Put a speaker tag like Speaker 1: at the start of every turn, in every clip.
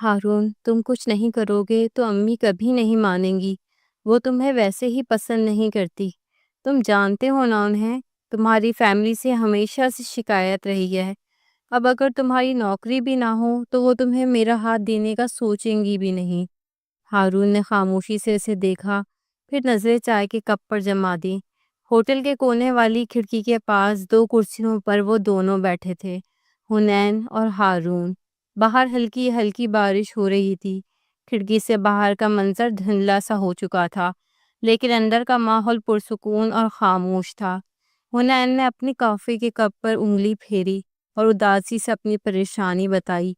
Speaker 1: ہارون، تم کچھ نہیں کروگے تو امی کبھی نہیں مانیں گی۔ وہ تمہیں ویسے ہی پسند نہیں کرتی۔ تم جانتے ہو نا انہیں، تمہاری فیملی سے ہمیشہ سے شکایت رہی ہے۔ اب اگر تمہاری نوکری بھی نہ ہو تو وہ تمہیں میرا ہاتھ دینے کا سوچیں گی بھی نہیں۔ ہارون نے خاموشی سے اسے دیکھا، پھر نظریں چائے کے کپ پر جما دی۔ ہوٹل کے کونے والی کھڑکی کے پاس دو کرسیوں پر وہ دونوں بیٹھے تھے، حنین اور ہارون۔ باہر ہلکی ہلکی بارش ہو رہی تھی۔ کھڑکی سے باہر کا منظر دھندلا سا ہو چکا تھا، لیکن اندر کا ماحول پرسکون اور خاموش تھا۔ حنین نے اپنی کافی کے کپ پر انگلی پھیری اور اداسی سے اپنی پریشانی بتائی۔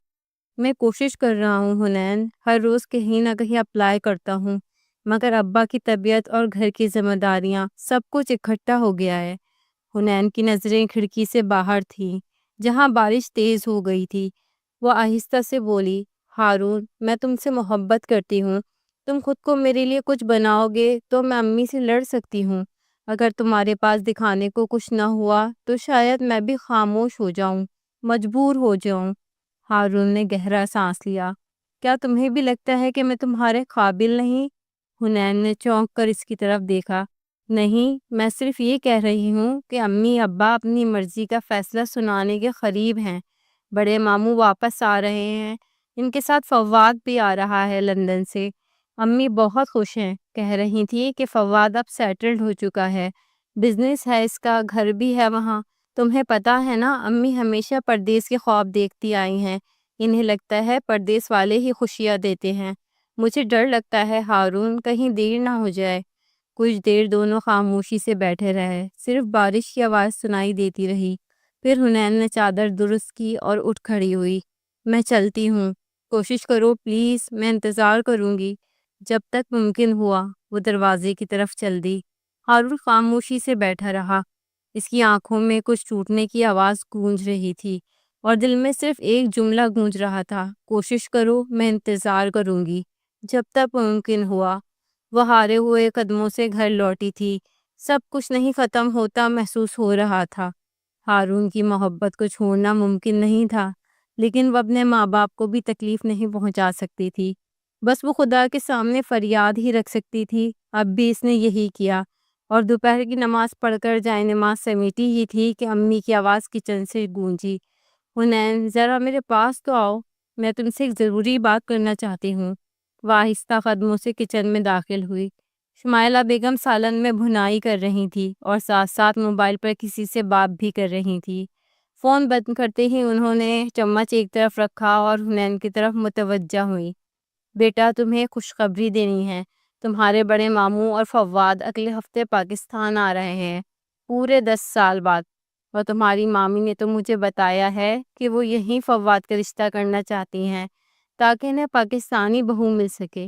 Speaker 1: میں کوشش کر رہا ہوں حنین، ہر روز کہیں نہ کہیں اپلائی کرتا ہوں، مگر ابا کی طبیعت اور گھر کی ذمہ داریاں سب کچھ اکٹھا ہو گیا ہے۔ حنین کی نظریں کھڑکی سے باہر تھیں، جہاں بارش تیز ہو گئی تھی۔ وہ آہستہ سے بولی، ہارون، میں تم سے محبت کرتی ہوں۔ تم خود کو میرے لیے کچھ بناؤ گے تو میں امی سے لڑ سکتی ہوں۔ اگر تمہارے پاس دکھانے کو کچھ نہ ہوا تو شاید میں بھی خاموش ہو جاؤں، مجبور ہو جاؤں۔ ہارون نے گہرا سانس لیا۔ کیا تمہیں بھی لگتا ہے کہ میں تمہارے قابل نہیں؟ حنین نے چونک کر اس کی طرف دیکھا۔ نہیں، میں صرف یہ کہہ رہی ہوں کہ امی ابا اپنی مرضی کا فیصلہ سنانے کے قریب ہیں۔ بڑے ماموں واپس آ رہے ہیں، ان کے ساتھ فواد بھی آ رہا ہے لندن سے۔ امی بہت خوش ہیں، کہہ رہی تھی کہ فواد اب سیٹلڈ ہو چکا ہے، بزنس ہے اس کا، گھر بھی ہے وہاں۔ تمہیں پتہ ہے نا، امی ہمیشہ پردیس کے خواب دیکھتی آئی ہیں، انہیں لگتا ہے پردیس والے ہی خوشیاں دیتے ہیں۔ مجھے ڈر لگتا ہے ہارون، کہیں دیر نہ ہو جائے۔ کچھ دیر دونوں خاموشی سے بیٹھے رہے، صرف بارش کی آواز سنائی دیتی رہی۔ پھر حنین نے چادر درست کی اور اٹھ کھڑی ہوئی۔ میں چلتی ہوں، کوشش کرو پلیز، میں انتظار کروں گی جب تک ممکن ہوا۔ وہ دروازے کی طرف چل دی۔ ہارون خاموشی سے بیٹھا رہا، اس کی آنکھوں میں کچھ ٹوٹنے کی آواز گونج رہی تھی اور دل میں صرف ایک جملہ گونج رہا تھا، کوشش کرو، میں انتظار کروں گی جب تک ممکن ہوا۔ وہ ہارے ہوئے قدموں سے گھر لوٹی تھی، سب کچھ نہیں ختم ہوتا محسوس ہو رہا تھا۔ ہارون کی محبت کو چھوڑنا ممکن نہیں تھا، لیکن وہ اپنے ماں باپ کو بھی تکلیف نہیں پہنچا سکتی تھی، بس وہ خدا کے سامنے فریاد ہی رکھ سکتی تھی۔ اب بھی اس نے یہی کیا، اور دوپہر کی نماز پڑھ کر جائے نماز سمیٹی ہی تھی کہ امی کی آواز کچن سے گونجی، حنین ذرا میرے پاس تو آؤ، میں تم سے ایک ضروری بات کرنا چاہتی ہوں۔ وہ آہستہ قدموں سے کچن میں داخل ہوئی۔ شمائلہ بیگم سالن میں بھنائی کر رہی تھی اور ساتھ ساتھ موبائل پر کسی سے بات بھی کر رہی تھی۔ فون بند کرتے ہی انہوں نے چمچ ایک طرف رکھا اور حنین کی طرف متوجہ ہوئی۔ بیٹا، تمہیں خوشخبری دینی ہے، تمہارے بڑے ماموں اور فواد اگلے ہفتے پاکستان آ رہے ہیں، پورے 10 سال بعد۔ اور تمہاری مامی نے تو مجھے بتایا ہے کہ وہ یہیں فواد کا رشتہ کرنا چاہتی ہیں تاکہ انہیں پاکستانی بہو مل سکے۔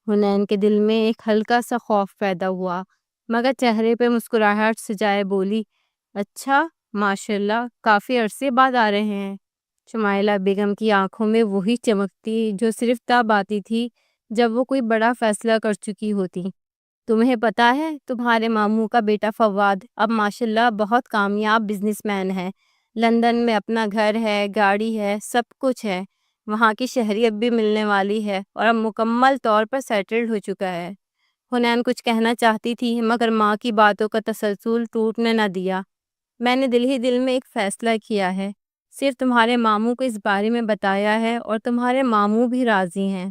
Speaker 1: حنین کے دل میں ایک ہلکا سا خوف پیدا ہوا، مگر چہرے پہ مسکراہٹ سجائے بولی، اچھا، ماشاءاللہ، کافی عرصے بعد آ رہے ہیں۔ شمائلہ بیگم کی آنکھوں میں وہی چمکتی جو صرف تب آتی تھی جب وہ کوئی بڑا فیصلہ کر چکی ہوتی۔ تمہیں پتہ ہے، تمہارے ماموں کا بیٹا فواد اب ماشاءاللہ بہت کامیاب بزنس مین ہے، لندن میں اپنا گھر ہے، گاڑی ہے، سب کچھ ہے، وہاں کی شہریت بھی ملنے والی ہے اور اب مکمل طور پر سیٹلڈ ہو چکا ہے۔ حنین کچھ کہنا چاہتی تھی، مگر ماں کی باتوں کا تسلسل ٹوٹنے نہ دیا۔ میں نے دل ہی دل میں ایک فیصلہ کیا ہے، صرف تمہارے ماموں کو اس بارے میں بتایا ہے اور تمہارے ماموں بھی راضی ہیں۔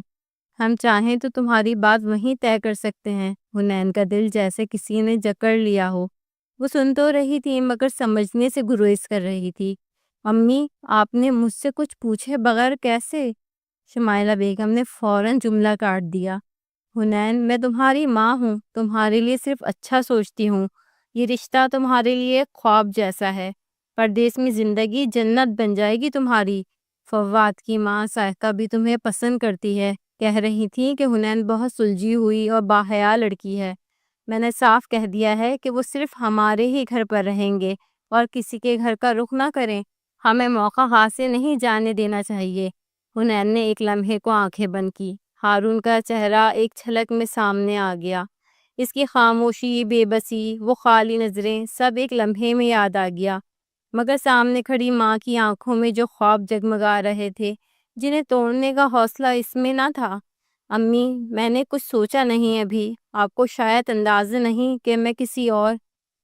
Speaker 1: ہم چاہیں تو تمہاری بات وہیں طے کر سکتے ہیں۔ حنین کا دل جیسے کسی نے جکڑ لیا ہو۔ وہ سن تو رہی تھی مگر سمجھنے سے گریز کر رہی تھی۔ امی، آپ نے مجھ سے کچھ پوچھے بغیر کیسے؟ شمائلہ بیگم نے فوراً جملہ کاٹ دیا۔ حنین، میں تمہاری ماں ہوں، تمہارے لیے صرف اچھا سوچتی ہوں۔ یہ رشتہ تمہارے لیے ایک خواب جیسا ہے، پردیس میں زندگی جنت بن جائے گی تمہاری۔ فواد کی ماں سائقہ بھی تمہیں پسند کرتی ہے، کہہ رہی تھی کہ حنین بہت سلجھی ہوئی اور باحیا لڑکی ہے۔ میں نے صاف کہہ دیا ہے کہ وہ صرف ہمارے ہی گھر پر رہیں گے اور کسی کے گھر کا رخ نہ کریں، ہمیں موقع ہاتھ سے نہیں جانے دینا چاہیے۔ حنین نے ایک لمحے کو آنکھیں بند کی۔ ہارون کا چہرہ ایک جھلک میں سامنے آ گیا، اس کی خاموشی، بے بسی، وہ خالی نظریں، سب ایک لمحے میں یاد آ گیا۔ مگر سامنے کھڑی ماں کی آنکھوں میں جو خواب جگمگا رہے تھے، جنہیں توڑنے کا حوصلہ اس میں نہ تھا۔ امی، میں نے کچھ سوچا نہیں ابھی، آپ کو شاید اندازہ نہیں کہ میں کسی اور۔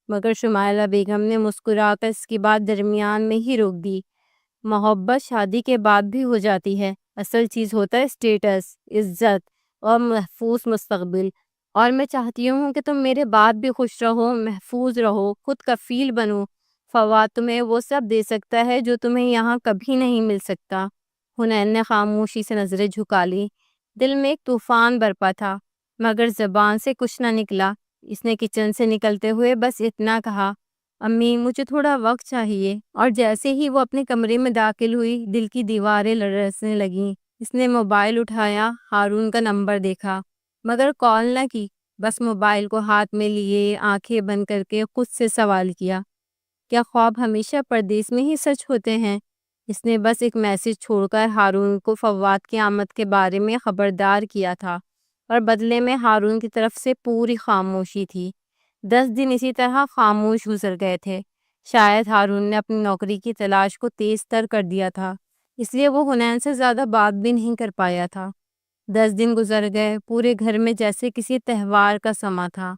Speaker 1: مگر شمائلہ بیگم نے مسکرا کر اس کی بات درمیان میں ہی روک دی۔ محبت شادی کے بعد بھی ہو جاتی ہے، اصل چیز ہوتا ہے اسٹیٹس، عزت اور محفوظ مستقبل۔ اور میں چاہتی ہوں کہ تم میرے بعد بھی خوش رہو، محفوظ رہو، خود کفیل بنو۔ فواد تمہیں وہ سب دے سکتا ہے جو تمہیں یہاں کبھی نہیں مل سکتا۔ حنین نے خاموشی سے نظریں جھکا لی۔ دل میں ایک طوفان برپا تھا، مگر زبان سے کچھ نہ نکلا۔ اس نے کچن سے نکلتے ہوئے بس اتنا کہا، امی مجھے تھوڑا وقت چاہیے۔ اور جیسے ہی وہ اپنے کمرے میں داخل ہوئی، دل کی دیواریں لرزنے لگیں۔ اس نے موبائل اٹھایا، ہارون کا نمبر دیکھا، مگر کال نہ کی۔ بس موبائل کو ہاتھ میں لیے آنکھیں بند کر کے خود سے سوال کیا، کیا خواب ہمیشہ پردیس میں ہی سچ ہوتے ہیں؟ اس نے بس ایک میسج چھوڑ کر ہارون کو فواد کی آمد کے بارے میں خبردار کیا تھا، اور بدلے میں ہارون کی طرف سے پوری خاموشی تھی۔ 10 دن اسی طرح خاموش گزر گئے تھے۔ شاید ہارون نے اپنی نوکری کی تلاش کو تیز تر کر دیا تھا، اس لیے وہ حنین سے زیادہ بات بھی نہیں کر پایا تھا۔ 10 دن گزر گئے، پورے گھر میں جیسے کسی تہوار کا سما تھا۔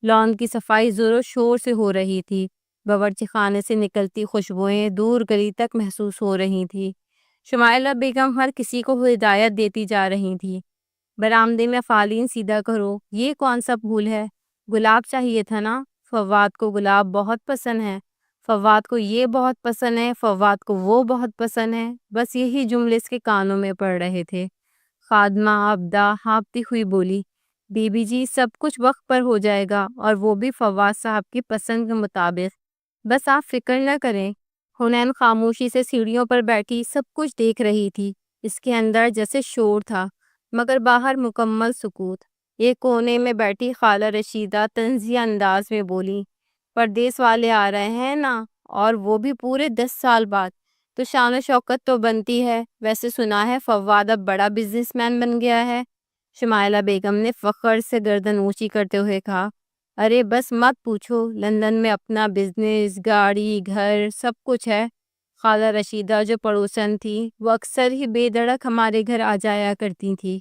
Speaker 1: لان کی صفائی زور و شور سے ہو رہی تھی، باورچی خانے سے نکلتی خوشبوئیں دور گلی تک محسوس ہو رہی تھی۔ شمائلہ بیگم ہر کسی کو ہدایت دیتی جا رہی تھی، برآمدے میں قالین سیدھا کرو، یہ کون سا پھول ہے؟ گلاب چاہیے تھا نا؟ فواد کو گلاب بہت پسند ہے، فواد کو یہ بہت پسند ہے، فواد کو وہ بہت پسند ہے۔ بس یہی جملے اس کے کانوں میں پڑ رہے تھے۔ خادمہ عبدہ ہانپتی ہوئی بولی، بی بی جی سب کچھ وقت پر ہو جائے گا، اور وہ بھی فواد صاحب کی پسند کے مطابق۔ بس آپ فکر نہ کریں۔ حنین خاموشی سے سیڑھیوں پر بیٹھی سب کچھ دیکھ رہی تھی۔ اس کے اندر جیسے شور تھا، مگر باہر مکمل سکوت۔ ایک کونے میں بیٹھی خالہ رشیدہ طنزیہ انداز میں بولی، پردیس والے آ رہے ہیں نا، اور وہ بھی پورے 10 سال بعد، تو شان و شوکت تو بنتی ہے۔ ویسے سنا ہے فواد اب بڑا بزنس مین بن گیا ہے۔ شمائلہ بیگم نے فخر سے گردن اونچی کرتے ہوئے کہا، ارے بس مت پوچھو، لندن میں اپنا بزنس، گاڑی، گھر، سب کچھ ہے۔ خالہ رشیدہ جو پڑوسن تھی، وہ اکثر ہی بے دڑک ہمارے گھر آ جایا کرتی تھی۔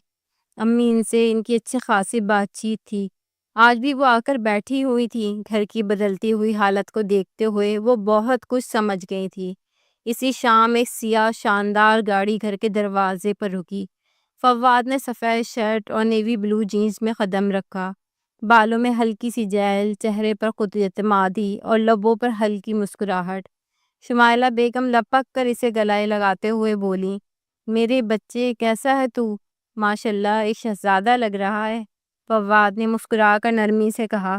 Speaker 1: امی ان سے ان کی اچھی خاصی بات چیت تھی۔ آج بھی وہ آ کر بیٹھی ہوئی تھی۔ گھر کی بدلتی ہوئی حالت کو دیکھتے ہوئے وہ بہت کچھ سمجھ گئی تھی۔ اسی شام ایک سیاہ شاندار گاڑی گھر کے دروازے پر رکی۔ فواد نے سفید شرٹ اور نیوی بلو جینز میں قدم رکھا، بالوں میں ہلکی سی جیل، چہرے پر خود اعتمادی اور لبوں پر ہلکی مسکراہٹ۔ شمائلہ بیگم لپک کر اسے گلے لگاتے ہوئے بولی، میرے بچے کیسا ہے تو؟ ماشاءاللہ ایک شہزادہ لگ رہا ہے۔ فواد نے مسکرا کر نرمی سے کہا،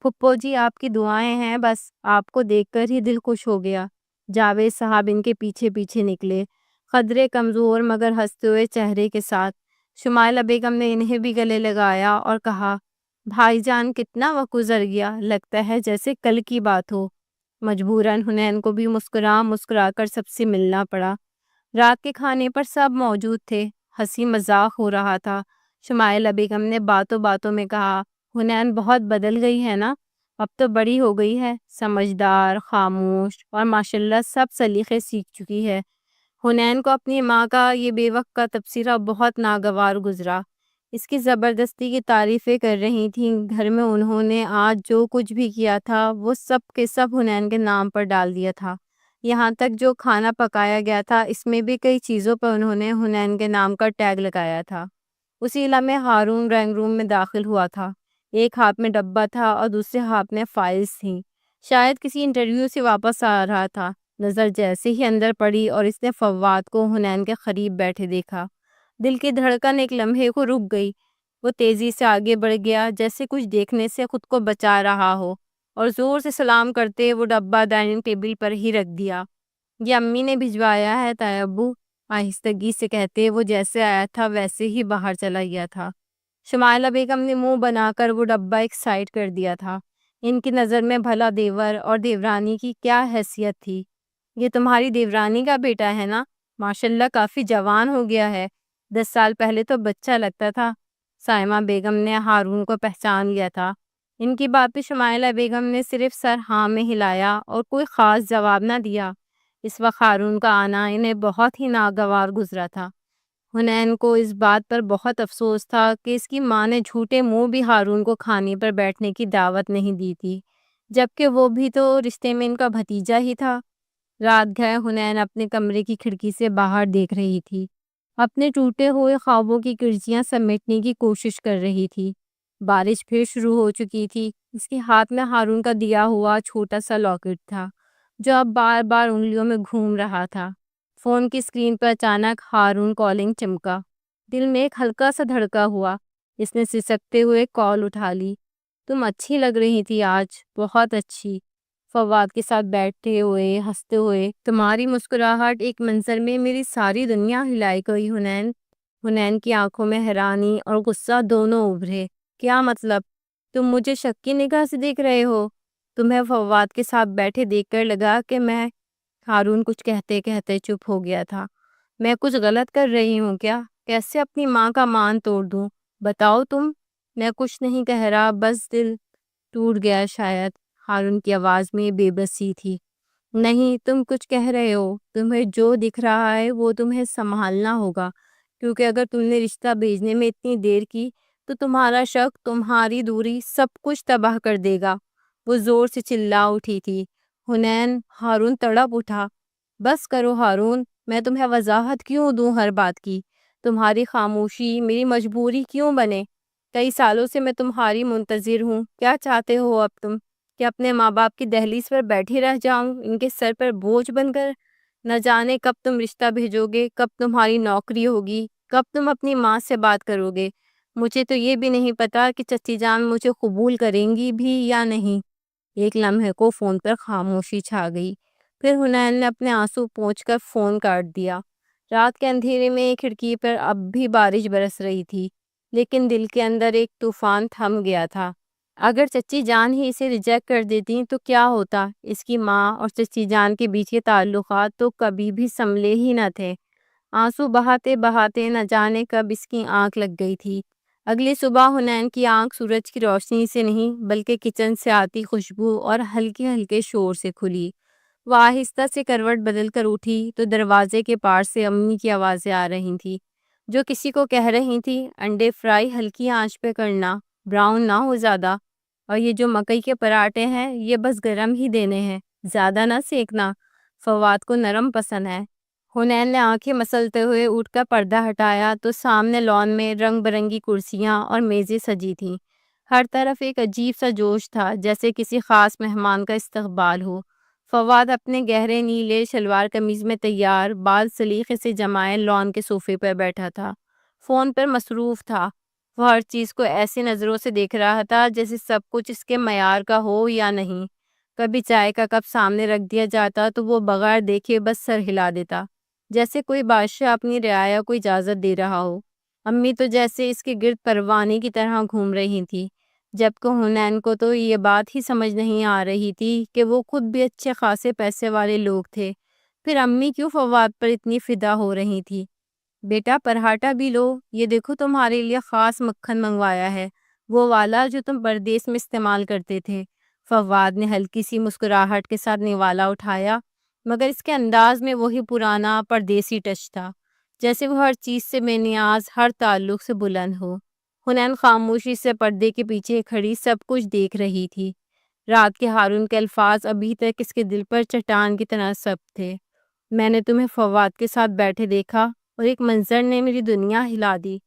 Speaker 1: پھپھو جی آپ کی دعائیں ہیں، بس آپ کو دیکھ کر ہی دل خوش ہو گیا۔ جاوید صاحب ان کے پیچھے پیچھے نکلے، قدرے کمزور مگر ہنستے ہوئے چہرے کے ساتھ۔ شمائلہ بیگم نے انہیں بھی گلے لگایا اور کہا، بھائی جان کتنا وقت گزر گیا، لگتا ہے جیسے کل کی بات ہو۔ مجبوراً حنین کو بھی مسکرا مسکرا کر سب سے ملنا پڑا۔ رات کے کھانے پر سب موجود تھے، ہنسی مذاق ہو رہا تھا۔ شمائلہ بیگم نے باتوں باتوں میں کہا، حنین بہت بدل گئی ہے نا، اب تو بڑی ہو گئی ہے، سمجھدار، خاموش اور ماشاءاللہ سب سلیقے سیکھ چکی ہے۔ حنین کو اپنی ماں کا یہ بے وقت کا تبصرہ بہت ناگوار گزرا۔ اس کی زبردستی کی تعریفیں کر رہی تھیں۔ گھر میں انہوں نے آج جو کچھ بھی کیا تھا وہ سب کے سب حنین کے نام پر ڈال دیا تھا۔ یہاں تک جو کھانا پکایا گیا تھا اس میں بھی کئی چیزوں پر انہوں نے حنین کے نام کا ٹیگ لگایا تھا۔ اسی لمحے ہارون ڈرائنگ روم میں داخل ہوا تھا۔ ایک ہاتھ میں ڈبہ تھا اور دوسرے ہاتھ میں فائلز تھیں، شاید کسی انٹرویو سے واپس آ رہا تھا۔ نظر جیسے ہی اندر پڑی اور اس نے فواد کو حنین کے قریب بیٹھے دیکھا، دل کی دھڑکن ایک لمحے کو رک گئی۔ وہ تیزی سے آگے بڑھ گیا جیسے کچھ دیکھنے سے خود کو بچا رہا ہو، اور زور سے سلام کرتے وہ ڈبہ ڈائننگ ٹیبل پر ہی رکھ دیا۔ یہ امی نے بھجوایا ہے تایا ابو، آہستگی سے کہتے وہ جیسے آیا تھا ویسے ہی باہر چلا گیا تھا۔ شمائلہ بیگم نے منہ بنا کر وہ ڈبہ ایک سائڈ کر دیا تھا۔ ان کی نظر میں بھلا دیور اور دیورانی کی کیا حیثیت تھی؟ یہ تمہاری دیورانی کا بیٹا ہے نا؟ ماشاءاللہ کافی جوان ہو گیا ہے، 10 سال پہلے تو بچہ لگتا تھا۔ سائمہ بیگم نے ہارون کو پہچان لیا تھا۔ ان کی بات پہ شمائلہ بیگم نے صرف سر ہاں میں ہلایا اور کوئی خاص جواب نہ دیا۔ اس وقت ہارون کا آنا انہیں بہت ہی ناگوار گزرا تھا۔ حنین کو اس بات پر بہت افسوس تھا کہ اس کی ماں نے جھوٹے منہ بھی ہارون کو کھانے پر بیٹھنے کی دعوت نہیں دی تھی، جبکہ وہ بھی تو رشتے میں ان کا بھتیجا ہی تھا۔ رات گئے حنین اپنے کمرے کی کھڑکی سے باہر دیکھ رہی تھی، اپنے ٹوٹے ہوئے خوابوں کی کرسیاں سمیٹنے کی کوشش کر رہی تھی۔ بارش پھر شروع ہو چکی تھی۔ اس کے ہاتھ میں ہارون کا دیا ہوا چھوٹا سا لاکٹ تھا جو اب بار بار انگلیوں میں گھوم رہا تھا۔ فون کی اسکرین پر اچانک ہارون کالنگ چمکا۔ دل میں ایک ہلکا سا دھڑکا ہوا۔ اس نے سسکتے ہوئے کال اٹھا لی۔ تم اچھی لگ رہی تھی آج، بہت اچھی۔ فواد کے ساتھ بیٹھتے ہوئے ہنستے ہوئے تمہاری مسکراہٹ ایک منظر میں میری ساری دنیا ہلائی گئی حنین۔ حنین کی آنکھوں میں حیرانی اور غصہ دونوں ابھرے۔ کیا مطلب؟ تم مجھے شک کی نگاہ سے دیکھ رہے ہو؟ تمہیں فواد کے ساتھ بیٹھے دیکھ کر لگا کہ میں… ہارون کچھ کہتے کہتے چپ ہو گیا تھا۔ میں کچھ غلط کر رہی ہوں کیا؟ کیسے اپنی ماں کا مان توڑ دوں؟ بتاؤ تم۔ میں کچھ نہیں کہہ رہا، بس دل ٹوٹ گیا شاید۔ ہارون کی آواز میں بے بسی تھی۔ نہیں، تم کچھ کہہ رہے ہو۔ تمہیں جو دکھ رہا ہے وہ تمہیں سنبھالنا ہوگا، کیونکہ اگر تم نے رشتہ بھیجنے میں اتنی دیر کی تو تمہارا شک، تمہاری دوری، سب کچھ تباہ کر دے گا۔ وہ زور سے چلا اٹھی تھی۔ حنین… ہارون تڑپ اٹھا۔ بس کرو ہارون، میں تمہیں وضاحت کیوں دوں ہر بات کی؟ تمہاری خاموشی میری مجبوری کیوں بنے؟ کئی سالوں سے میں تمہاری منتظر ہوں۔ کیا چاہتے ہو اب تم؟ کہ اپنے ماں باپ کی دہلیز پر بیٹھی رہ جاؤں، ان کے سر پر بوجھ بن کر؟ نہ جانے کب تم رشتہ بھیجو گے، کب تمہاری نوکری ہوگی، کب تم اپنی ماں سے بات کرو گے۔ مجھے تو یہ بھی نہیں پتا کہ چچی جان مجھے قبول کریں گی بھی یا نہیں۔ ایک لمحے کو فون پر خاموشی چھا گئی۔ پھر حنین نے اپنے آنسو پونچھ کر فون کاٹ دیا۔ رات کے اندھیرے میں کھڑکی پر اب بھی بارش برس رہی تھی، لیکن دل کے اندر ایک طوفان تھم گیا تھا۔ اگر چچی جان ہی اسے ریجیکٹ کر دیتی تو کیا ہوتا؟ اس کی ماں اور چچی جان کے بیچ کے تعلقات تو کبھی بھی سنبھلے ہی نہ تھے۔ آنسو بہاتے بہاتے نہ جانے کب اس کی آنکھ لگ گئی تھی۔ اگلی صبح حنین کی آنکھ سورج کی روشنی سے نہیں بلکہ کچن سے آتی خوشبو اور ہلکے ہلکے شور سے کھلی۔ وہ آہستہ سے کروٹ بدل کر اٹھی تو دروازے کے پار سے امی کی آوازیں آ رہی تھی، جو کسی کو کہہ رہی تھی انڈے فرائی ہلکی آنچ پہ کرنا، براؤن نہ ہو زیادہ، اور یہ جو مکئی کے پراٹھے ہیں یہ بس گرم ہی دینے ہیں، زیادہ نہ سیکنا، فواد کو نرم پسند ہے۔ حنین نے آنکھیں مسلتے ہوئے اٹھ کر پردہ ہٹایا تو سامنے لان میں رنگ برنگی کرسیاں اور میزیں سجی تھیں۔ ہر طرف ایک عجیب سا جوش تھا، جیسے کسی خاص مہمان کا استقبال ہو۔ فواد اپنے گہرے نیلے شلوار قمیض میں تیار، بال سلیقے سے جمائے لان کے صوفے پر بیٹھا تھا۔ فون پر مصروف تھا۔ وہ ہر چیز کو ایسی نظروں سے دیکھ رہا تھا جیسے سب کچھ اس کے معیار کا ہو یا نہیں۔ کبھی چائے کا کپ سامنے رکھ دیا جاتا تو وہ بغیر دیکھے بس سر ہلا دیتا، جیسے کوئی بادشاہ اپنی رعایا کو اجازت دے رہا ہو۔ امی تو جیسے اس کے گرد پروانے کی طرح گھوم رہی تھی، جبکہ حنین کو تو یہ بات ہی سمجھ نہیں آ رہی تھی کہ وہ خود بھی اچھے خاصے پیسے والے لوگ تھے، پھر امی کیوں فواد پر اتنی فدا ہو رہی تھی۔ بیٹا پراٹھا بھی لو، یہ دیکھو تمہارے لیے خاص مکھن منگوایا ہے، وہ والا جو تم پردیس میں استعمال کرتے تھے۔ فواد نے ہلکی سی مسکراہٹ کے ساتھ نوالا اٹھایا، مگر اس کے انداز میں وہی پرانا پردیسی ٹچ تھا، جیسے وہ ہر چیز سے بے نیاز، ہر تعلق سے بلند ہو۔ حنین خاموشی سے پردے کے پیچھے کھڑی سب کچھ دیکھ رہی تھی۔ رات کے ہارون کے الفاظ ابھی تک اس کے دل پر چٹان کی طرح سخت تھے۔ میں نے تمہیں فواد کے ساتھ بیٹھے دیکھا اور ایک منظر نے میری دنیا ہلا دی۔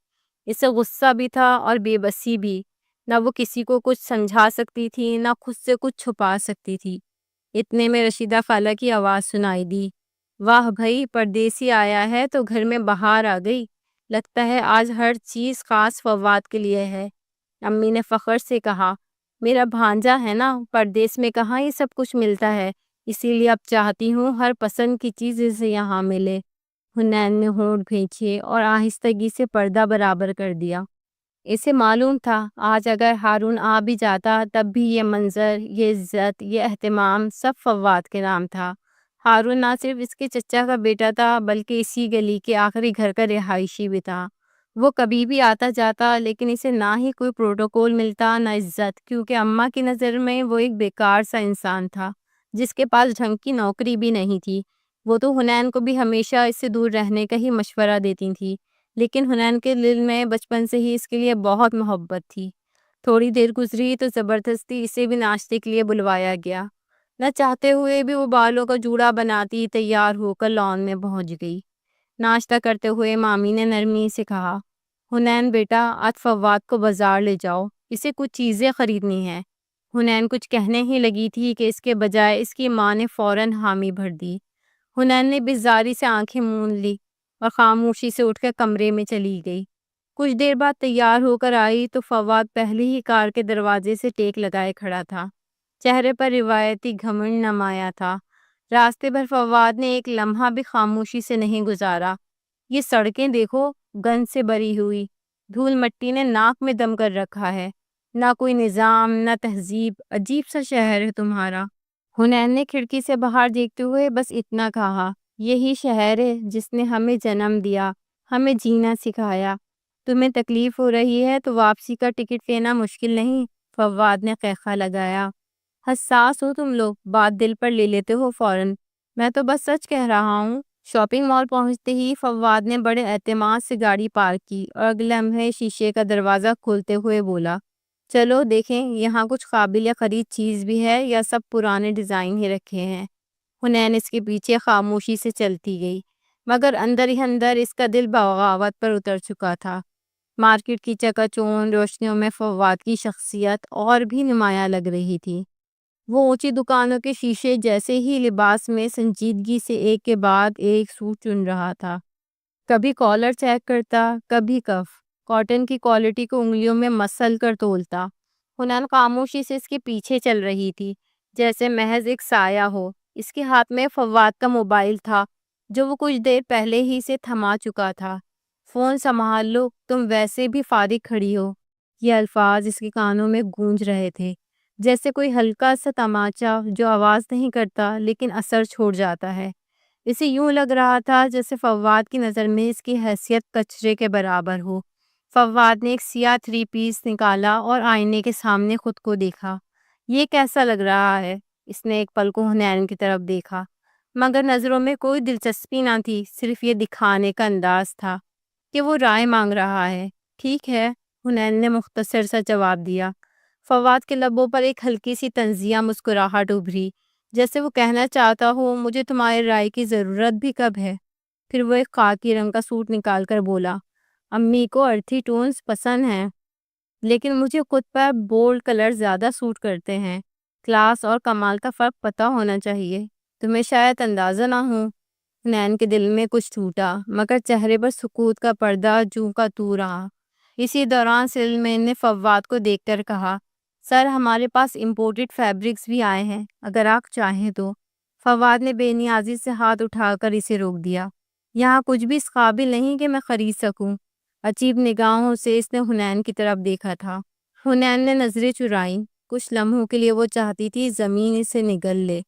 Speaker 1: اسے غصہ بھی تھا اور بے بسی بھی۔ نہ وہ کسی کو کچھ سمجھا سکتی تھی، نہ خود سے کچھ چھپا سکتی تھی۔ اتنے میں رشیدہ خالہ کی آواز سنائی دی۔ واہ بھائی، پردیسی آیا ہے تو گھر میں بہار آ گئی، لگتا ہے آج ہر چیز خاص فواد کے لیے ہے۔ امی نے فخر سے کہا، میرا بھانجا ہے نا، پردیس میں کہاں یہ سب کچھ ملتا ہے، اسی لیے اب چاہتی ہوں ہر پسند کی چیز اسے یہاں ملے۔ حنین نے ہونٹ کھینچے اور آہستگی سے پردہ برابر کر دیا۔ اسے معلوم تھا آج اگر ہارون آ بھی جاتا تب بھی یہ منظر، یہ عزت، یہ اہتمام سب فواد کے نام تھا۔ ہارون نہ صرف اس کے چچا کا بیٹا تھا بلکہ اسی گلی کے آخری گھر کا رہائشی بھی تھا۔ وہ کبھی بھی آتا جاتا، لیکن اسے نہ ہی کوئی پروٹوکول ملتا نہ عزت، کیونکہ اماں کی نظر میں وہ ایک بیکار سا انسان تھا جس کے پاس ڈھنگ کی نوکری بھی نہیں تھی۔ وہ تو حنین کو بھی ہمیشہ اس سے دور رہنے کا ہی مشورہ دیتی تھی، لیکن حنین کے دل میں بچپن سے ہی اس کے لیے بہت محبت تھی۔ تھوڑی دیر گزری تو زبردستی اسے بھی ناشتے کے لیے بلوایا گیا۔ نہ چاہتے ہوئے بھی وہ بالوں کا جوڑا بناتی تیار ہو کر لان میں پہنچ گئی۔ ناشتہ کرتے ہوئے مامی نے نرمی سے کہا، حنین بیٹا، آج فواد کو بازار لے جاؤ، اسے کچھ چیزیں خریدنی ہیں۔ حنین کچھ کہنے ہی لگی تھی کہ اس کے بجائے اس کی ماں نے فوراً حامی بھر دی۔ حنین نے بیزاری سے آنکھیں موند لی اور خاموشی سے اٹھ کر کمرے میں چلی گئی۔ کچھ دیر بعد تیار ہو کر آئی تو فواد پہلے ہی کار کے دروازے سے ٹیک لگائے کھڑا تھا۔ چہرے پر روایتی گھمنڈ نمایاں تھا۔ راستے بھر فواد نے ایک لمحہ بھی خاموشی سے نہیں گزارا۔ یہ سڑکیں دیکھو، گند سے بری ہوئی، دھول مٹی نے ناک میں دم کر رکھا ہے، نہ کوئی نظام نہ تہذیب، عجیب سا شہر ہے تمہارا۔ حنین نے کھڑکی سے باہر دیکھتے ہوئے بس اتنا کہا، یہی شہر ہے جس نے ہمیں جنم دیا، ہمیں جینا سکھایا۔ تمہیں تکلیف ہو رہی ہے تو واپسی کا ٹکٹ لینا مشکل نہیں۔ فواد نے قیقا لگایا، حساس ہو تم لوگ، بات دل پر لے لیتے ہو فوراً۔ میں تو بس سچ کہہ رہا ہوں۔ شاپنگ مال پہنچتے ہی فواد نے بڑے اعتماد سے گاڑی پارک کی اور اگلے لمحے شیشے کا دروازہ کھولتے ہوئے بولا، چلو دیکھیں یہاں کچھ قابل خرید چیز بھی ہے یا سب پرانے ڈیزائن ہی رکھے ہیں۔ حنین اس کے پیچھے خاموشی سے چلتی گئی، مگر اندر ہی اندر اس کا دل بغاوت پر اتر چکا تھا۔ مارکیٹ کی چکا چوند روشنیوں میں فواد کی شخصیت اور بھی نمایاں لگ رہی تھی۔ وہ اونچی دکانوں کے شیشے جیسے ہی لباس میں سنجیدگی سے ایک کے بعد ایک سوٹ چن رہا تھا۔ کبھی کالر چیک کرتا، کبھی کف، کاٹن کی کوالٹی کو انگلیوں میں مسل کر تولتا۔ حنان خاموشی سے اس کے پیچھے چل رہی تھی، جیسے محض ایک سایہ ہو۔ اس کے ہاتھ میں فواد کا موبائل تھا، جو وہ کچھ دیر پہلے ہی سے تھما چکا تھا۔ فون سنبھال لو، تم ویسے بھی فارغ کھڑی ہو۔ یہ الفاظ اس کے کانوں میں گونج رہے تھے، جیسے کوئی ہلکا سا تماچا جو آواز نہیں کرتا لیکن اثر چھوڑ جاتا ہے۔ اسے یوں لگ رہا تھا جیسے فواد کی نظر میں اس کی حیثیت کچرے کے برابر ہو۔ فواد نے ایک سیاہ 3 پیس نکالا اور آئینے کے سامنے خود کو دیکھا۔ یہ کیسا لگ رہا ہے؟ اس نے ایک پل کو حنین کی طرف دیکھا، مگر نظروں میں کوئی دلچسپی نہ تھی، صرف یہ دکھانے کا انداز تھا کہ وہ رائے مانگ رہا ہے۔ ٹھیک ہے، حنین نے مختصر سا جواب دیا۔ فواد کے لبوں پر ایک ہلکی سی طنزیہ مسکراہٹ ابھری، جیسے وہ کہنا چاہتا ہو، مجھے تمہاری رائے کی ضرورت بھی کب ہے۔ پھر وہ ایک خاکی رنگ کا سوٹ نکال کر بولا، امی کو ارتھی ٹونز پسند ہیں، لیکن مجھے خود پر بولڈ کلر زیادہ سوٹ کرتے ہیں۔ کلاس اور کمال کا فرق پتہ ہونا چاہیے، تمہیں شاید اندازہ نہ ہو۔ حنین کے دل میں کچھ ٹوٹا، مگر چہرے پر سکوت کا پردہ جوں کا توں رہا۔ اسی دوران سیلز مین نے فواد کو دیکھ کر کہا، سر ہمارے پاس امپورٹڈ فیبرکس بھی آئے ہیں، اگر آپ چاہیں تو۔ فواد نے بے نیازی سے ہاتھ اٹھا کر اسے روک دیا، یہاں کچھ بھی اس قابل نہیں کہ میں خرید سکوں۔ عجیب نگاہوں سے اس نے حنین کی طرف دیکھا تھا۔ حنین نے نظریں چرائیں، کچھ لمحوں کے لیے وہ چاہتی تھی زمین اسے نگل لے۔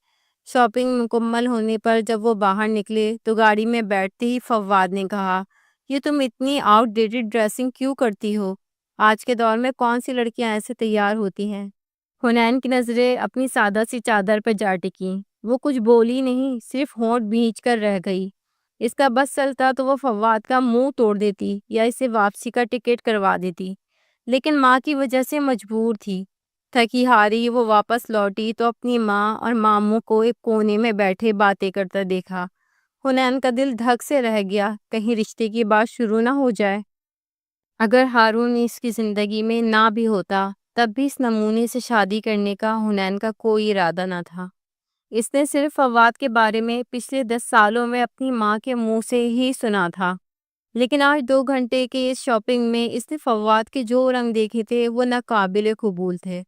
Speaker 1: شاپنگ مکمل ہونے پر جب وہ باہر نکلے تو گاڑی میں بیٹھتے ہی فواد نے کہا، یہ تم اتنی آؤٹ ڈیٹڈ ڈریسنگ کیوں کرتی ہو؟ آج کے دور میں کون سی لڑکیاں ایسے تیار ہوتی ہیں؟ حنین کی نظریں اپنی سادہ سی چادر پہ جا ٹکیں۔ وہ کچھ بولی نہیں، صرف ہونٹ بھینچ کر رہ گئی۔ اس کا بس چلتا تو وہ فواد کا منہ توڑ دیتی یا اسے واپسی کا ٹکٹ کروا دیتی، لیکن ماں کی وجہ سے مجبور تھی۔ تھکی ہاری وہ واپس لوٹی تو اپنی ماں اور ماموں کو ایک کونے میں بیٹھے باتیں کرتا دیکھا۔ حنین کا دل دھک سے رہ گیا، کہیں رشتے کی بات شروع نہ ہو جائے۔ اگر ہارون اس کی زندگی میں نہ بھی ہوتا، تب بھی اس نمونے سے شادی کرنے کا حنین کا کوئی ارادہ نہ تھا۔ اس نے صرف فواد کے بارے میں پچھلے 10 سالوں میں اپنی ماں کے منہ سے ہی سنا تھا، لیکن آج 2 گھنٹے کے اس شاپنگ میں اس نے فواد کے جو رنگ دیکھے تھے وہ ناقابل قبول تھے۔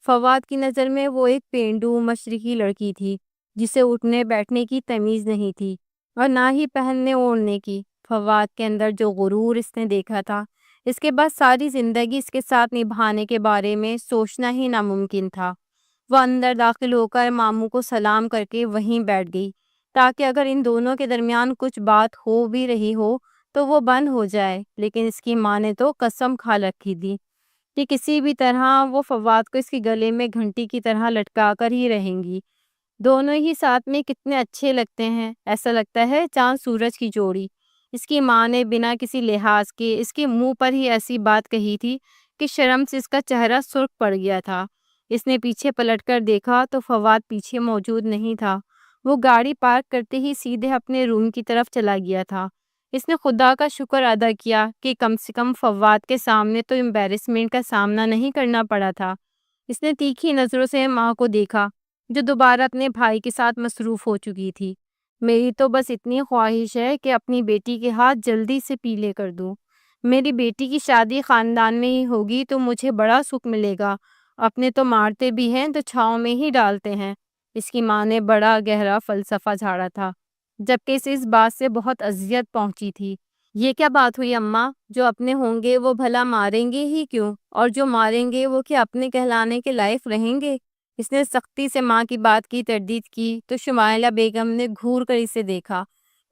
Speaker 1: فواد کی نظر میں وہ ایک پینڈو مشرقی لڑکی تھی، جسے اٹھنے بیٹھنے کی تمیز نہیں تھی اور نہ ہی پہننے اوڑھنے کی۔ فواد کے اندر جو غرور اس نے دیکھا تھا، اس کے بعد ساری زندگی اس کے ساتھ نبھانے کے بارے میں سوچنا ہی ناممکن تھا۔ وہ اندر داخل ہو کر ماموں کو سلام کر کے وہیں بیٹھ گئی، تاکہ اگر ان دونوں کے درمیان کچھ بات ہو بھی رہی ہو تو وہ بند ہو جائے، لیکن اس کی ماں نے تو قسم کھا رکھی تھی کہ کسی بھی طرح وہ فواد کو اس کے گلے میں گھنٹی کی طرح لٹکا کر ہی رہیں گی۔ دونوں ہی ساتھ میں کتنے اچھے لگتے ہیں، ایسا لگتا ہے چاند سورج کی جوڑی۔ اس کی ماں نے بنا کسی لحاظ کے اس کے منہ پر ہی ایسی بات کہی تھی کہ شرم سے اس کا چہرہ سرخ پڑ گیا تھا۔ اس نے پیچھے پلٹ کر دیکھا تو فواد پیچھے موجود نہیں تھا۔ وہ گاڑی پارک کرتے ہی سیدھے اپنے روم کی طرف چلا گیا تھا۔ اس نے خدا کا شکر ادا کیا کہ کم سے کم فواد کے سامنے تو امبیرسمنٹ کا سامنا نہیں کرنا پڑا تھا۔ اس نے تیکھی نظروں سے ماں کو دیکھا جو دوبارہ اپنے بھائی کے ساتھ مصروف ہو چکی تھی۔ میری تو بس اتنی خواہش ہے کہ اپنی بیٹی کے ہاتھ جلدی سے پیلے کر دوں۔ میری بیٹی کی شادی خاندان میں ہی ہوگی تو مجھے بڑا سکھ ملے گا۔ اپنے تو مارتے بھی ہیں تو چھاؤں میں ہی ڈالتے ہیں۔ اس کی ماں نے بڑا گہرا فلسفہ جھاڑا تھا، جبکہ اسے اس بات سے بہت اذیت پہنچی تھی۔ یہ کیا بات ہوئی اماں؟ جو اپنے ہوں گے وہ بھلا ماریں گے ہی کیوں؟ اور جو ماریں گے وہ کیا اپنے کہلانے کے لائق رہیں گے؟ اس نے سختی سے ماں کی بات کی تردید کی تو شمائلہ بیگم نے گھور کر اسے دیکھا۔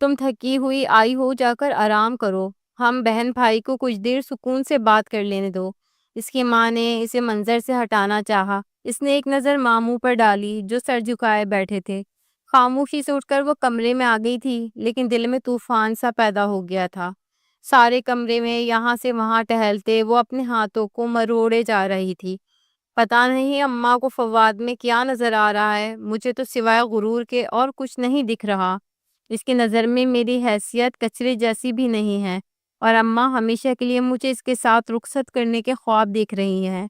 Speaker 1: تم تھکی ہوئی آئی ہو، جا کر آرام کرو، ہم بہن بھائی کو کچھ دیر سکون سے بات کر لینے دو۔ اس کی ماں نے اسے منظر سے ہٹانا چاہا۔ اس نے ایک نظر ماموں پر ڈالی جو سر جھکائے بیٹھے تھے۔ خاموشی سے اٹھ کر وہ کمرے میں آ گئی تھی، لیکن دل میں طوفان سا پیدا ہو گیا تھا۔ سارے کمرے میں یہاں سے وہاں ٹہلتے وہ اپنے ہاتھوں کو مروڑے جا رہی تھی۔ پتا نہیں اماں کو فواد میں کیا نظر آ رہا ہے، مجھے تو سوائے غرور کے اور کچھ نہیں دکھ رہا۔ اس کی نظر میں میری حیثیت کچرے جیسی بھی نہیں ہے، اور اماں ہمیشہ کے لیے مجھے اس کے ساتھ رخصت کرنے کے خواب دیکھ رہی ہیں۔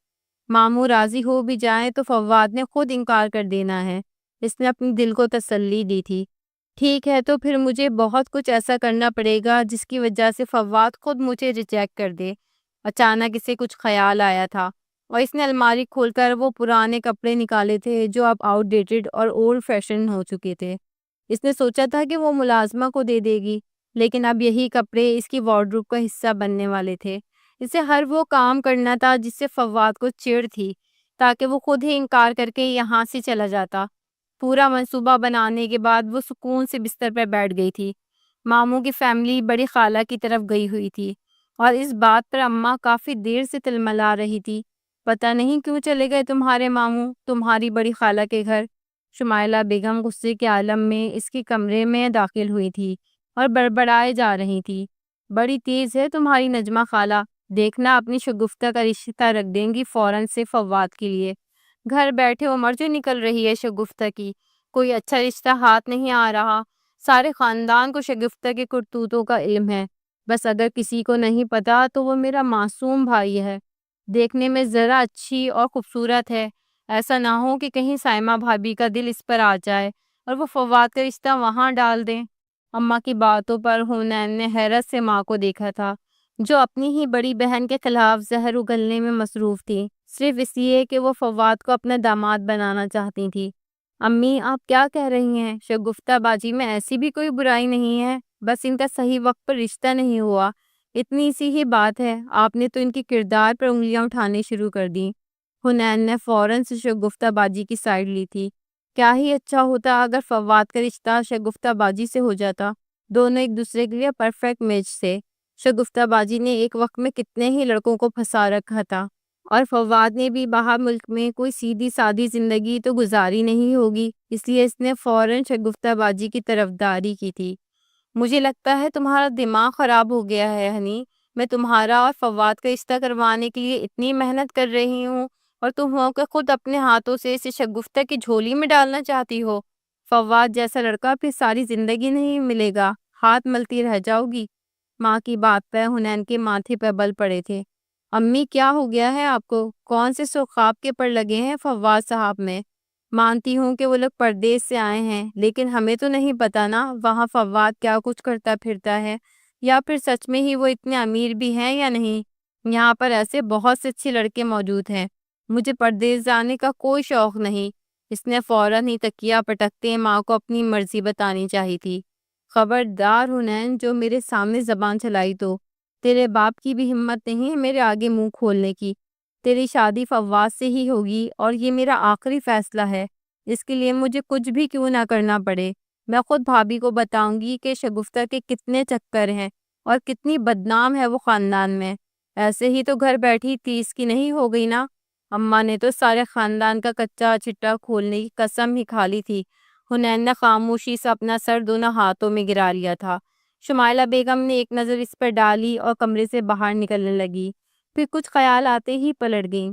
Speaker 1: ماموں راضی ہو بھی جائیں تو فواد نے خود انکار کر دینا ہے۔ اس نے اپنی دل کو تسلی دی تھی۔ ٹھیک ہے تو پھر مجھے بہت کچھ ایسا کرنا پڑے گا جس کی وجہ سے فواد خود مجھے ریجیکٹ کر دے۔ اچانک اسے کچھ خیال آیا تھا اور اس نے الماری کھول کر وہ پرانے کپڑے نکالے تھے جو اب آؤٹ ڈیٹڈ اور اولڈ فیشن ہو چکے تھے۔ اس نے سوچا تھا کہ وہ ملازمہ کو دے دے گی، لیکن اب یہی کپڑے اس کی وارڈروب کا حصہ بننے والے تھے۔ اسے ہر وہ کام کرنا تھا جس سے فواد کو چڑ تھی، تاکہ وہ خود ہی انکار کر کے یہاں سے چلا جاتا۔ پورا منصوبہ بنانے کے بعد وہ سکون سے بستر پر بیٹھ گئی تھی۔ ماموں کی فیملی بڑی خالہ کی طرف گئی ہوئی تھی اور اس بات پر اماں کافی دیر سے تلملا رہی تھی۔ پتہ نہیں کیوں چلے گئے تمہارے ماموں تمہاری بڑی خالہ کے گھر؟ شمائلہ بیگم غصے کے عالم میں اس کے کمرے میں داخل ہوئی تھی اور بڑبڑائے جا رہی تھی۔ بڑی تیز ہے تمہاری نجمہ خالہ، دیکھنا اپنی شگفتہ کا رشتہ رکھ دیں گی فوراً سے فواد کے لیے۔ گھر بیٹھے عمر جو نکل رہی ہے شگفتہ کی، کوئی اچھا رشتہ ہاتھ نہیں آ رہا۔ سارے خاندان کو شگفتہ کے کرتوتوں کا علم ہے، بس اگر کسی کو نہیں پتا تو وہ میرا معصوم بھائی ہے۔ دیکھنے میں ذرا اچھی اور خوبصورت ہے، ایسا نہ ہو کہ کہیں سائمہ بھابھی کا دل اس پر آ جائے اور وہ فواد کا رشتہ وہاں ڈال دیں۔ اماں کی باتوں پر حنین نے حیرت سے ماں کو دیکھا تھا، جو اپنی ہی بڑی بہن کے خلاف زہر اگلنے میں مصروف تھی، صرف اس لیے کہ وہ فواد کو اپنا داماد بنانا چاہتی تھی۔ امی آپ کیا کہہ رہی ہیں؟ شگفتہ باجی میں ایسی بھی کوئی برائی نہیں ہے، بس ان کا صحیح وقت پر رشتہ نہیں ہوا، اتنی سی ہی بات ہے۔ آپ نے تو ان کے کردار پر انگلیاں اٹھانے شروع کر دی۔ حنین نے فوراً سے شگفتہ باجی کی سائڈ لی تھی۔ کیا ہی اچھا ہوتا اگر فواد کا رشتہ شگفتہ باجی سے ہو جاتا، دونوں ایک دوسرے کے لیے پرفیکٹ میچ تھے۔ شگفتہ باجی نے ایک وقت میں کتنے ہی لڑکوں کو پھنسا رکھا تھا، اور فواد نے بھی باہر ملک میں کوئی سیدھی سادی زندگی تو گزاری نہیں ہوگی، اس لیے اس نے فوراً شگفتہ باجی کی طرفداری کی تھی۔ مجھے لگتا ہے تمہارا دماغ خراب ہو گیا ہے ہنی، میں تمہارا اور فواد کا رشتہ کروانے کے لیے اتنی محنت کر رہی ہوں اور تم ہو کہ خود اپنے ہاتھوں سے اسے شگفتہ کی جھولی میں ڈالنا چاہتی ہو۔ فواد جیسا لڑکا پھر ساری زندگی نہیں ملے گا، ہاتھ ملتی رہ جاؤ گی۔ ماں کی بات پہ حنین کے ماتھے پہ بل پڑے تھے۔ امی کیا ہو گیا ہے آپ کو؟ کون سے خواب کے پر لگے ہیں فواد صاحب میں؟ مانتی ہوں کہ وہ لوگ پردیس سے آئے ہیں، لیکن ہمیں تو نہیں پتا نا وہاں فواد کیا کچھ کرتا پھرتا ہے، یا پھر سچ میں ہی وہ اتنے امیر بھی ہیں یا نہیں۔ یہاں پر ایسے بہت سے اچھے لڑکے موجود ہیں، مجھے پردیس جانے کا کوئی شوق نہیں۔ اس نے فوراً ہی تکیہ پٹکتے ماں کو اپنی مرضی بتانی چاہی تھی۔ خبردار حنین، جو میرے سامنے زبان چلائی تو تیرے باپ کی بھی ہمت نہیں ہے میرے آگے منہ کھولنے کی۔ تیری شادی فواد سے ہی ہوگی اور یہ میرا آخری فیصلہ ہے، اس کے لیے مجھے کچھ بھی کیوں نہ کرنا پڑے۔ میں خود بھابھی کو بتاؤں گی کہ شگفتہ کے کتنے چکر ہیں اور کتنی بدنام ہے وہ خاندان میں۔ ایسے ہی تو گھر بیٹھی 30 کی نہیں ہو گئی نا۔ اماں نے تو سارے خاندان کا کچا چٹا کھولنے کی قسم ہی کھا لی تھی۔ حنین نے خاموشی سے اپنا سر دونوں ہاتھوں میں گرا لیا تھا۔ شمائلہ بیگم نے ایک نظر اس پر ڈالی اور کمرے سے باہر نکلنے لگی، پھر کچھ خیال آتے ہی پلٹ گئیں۔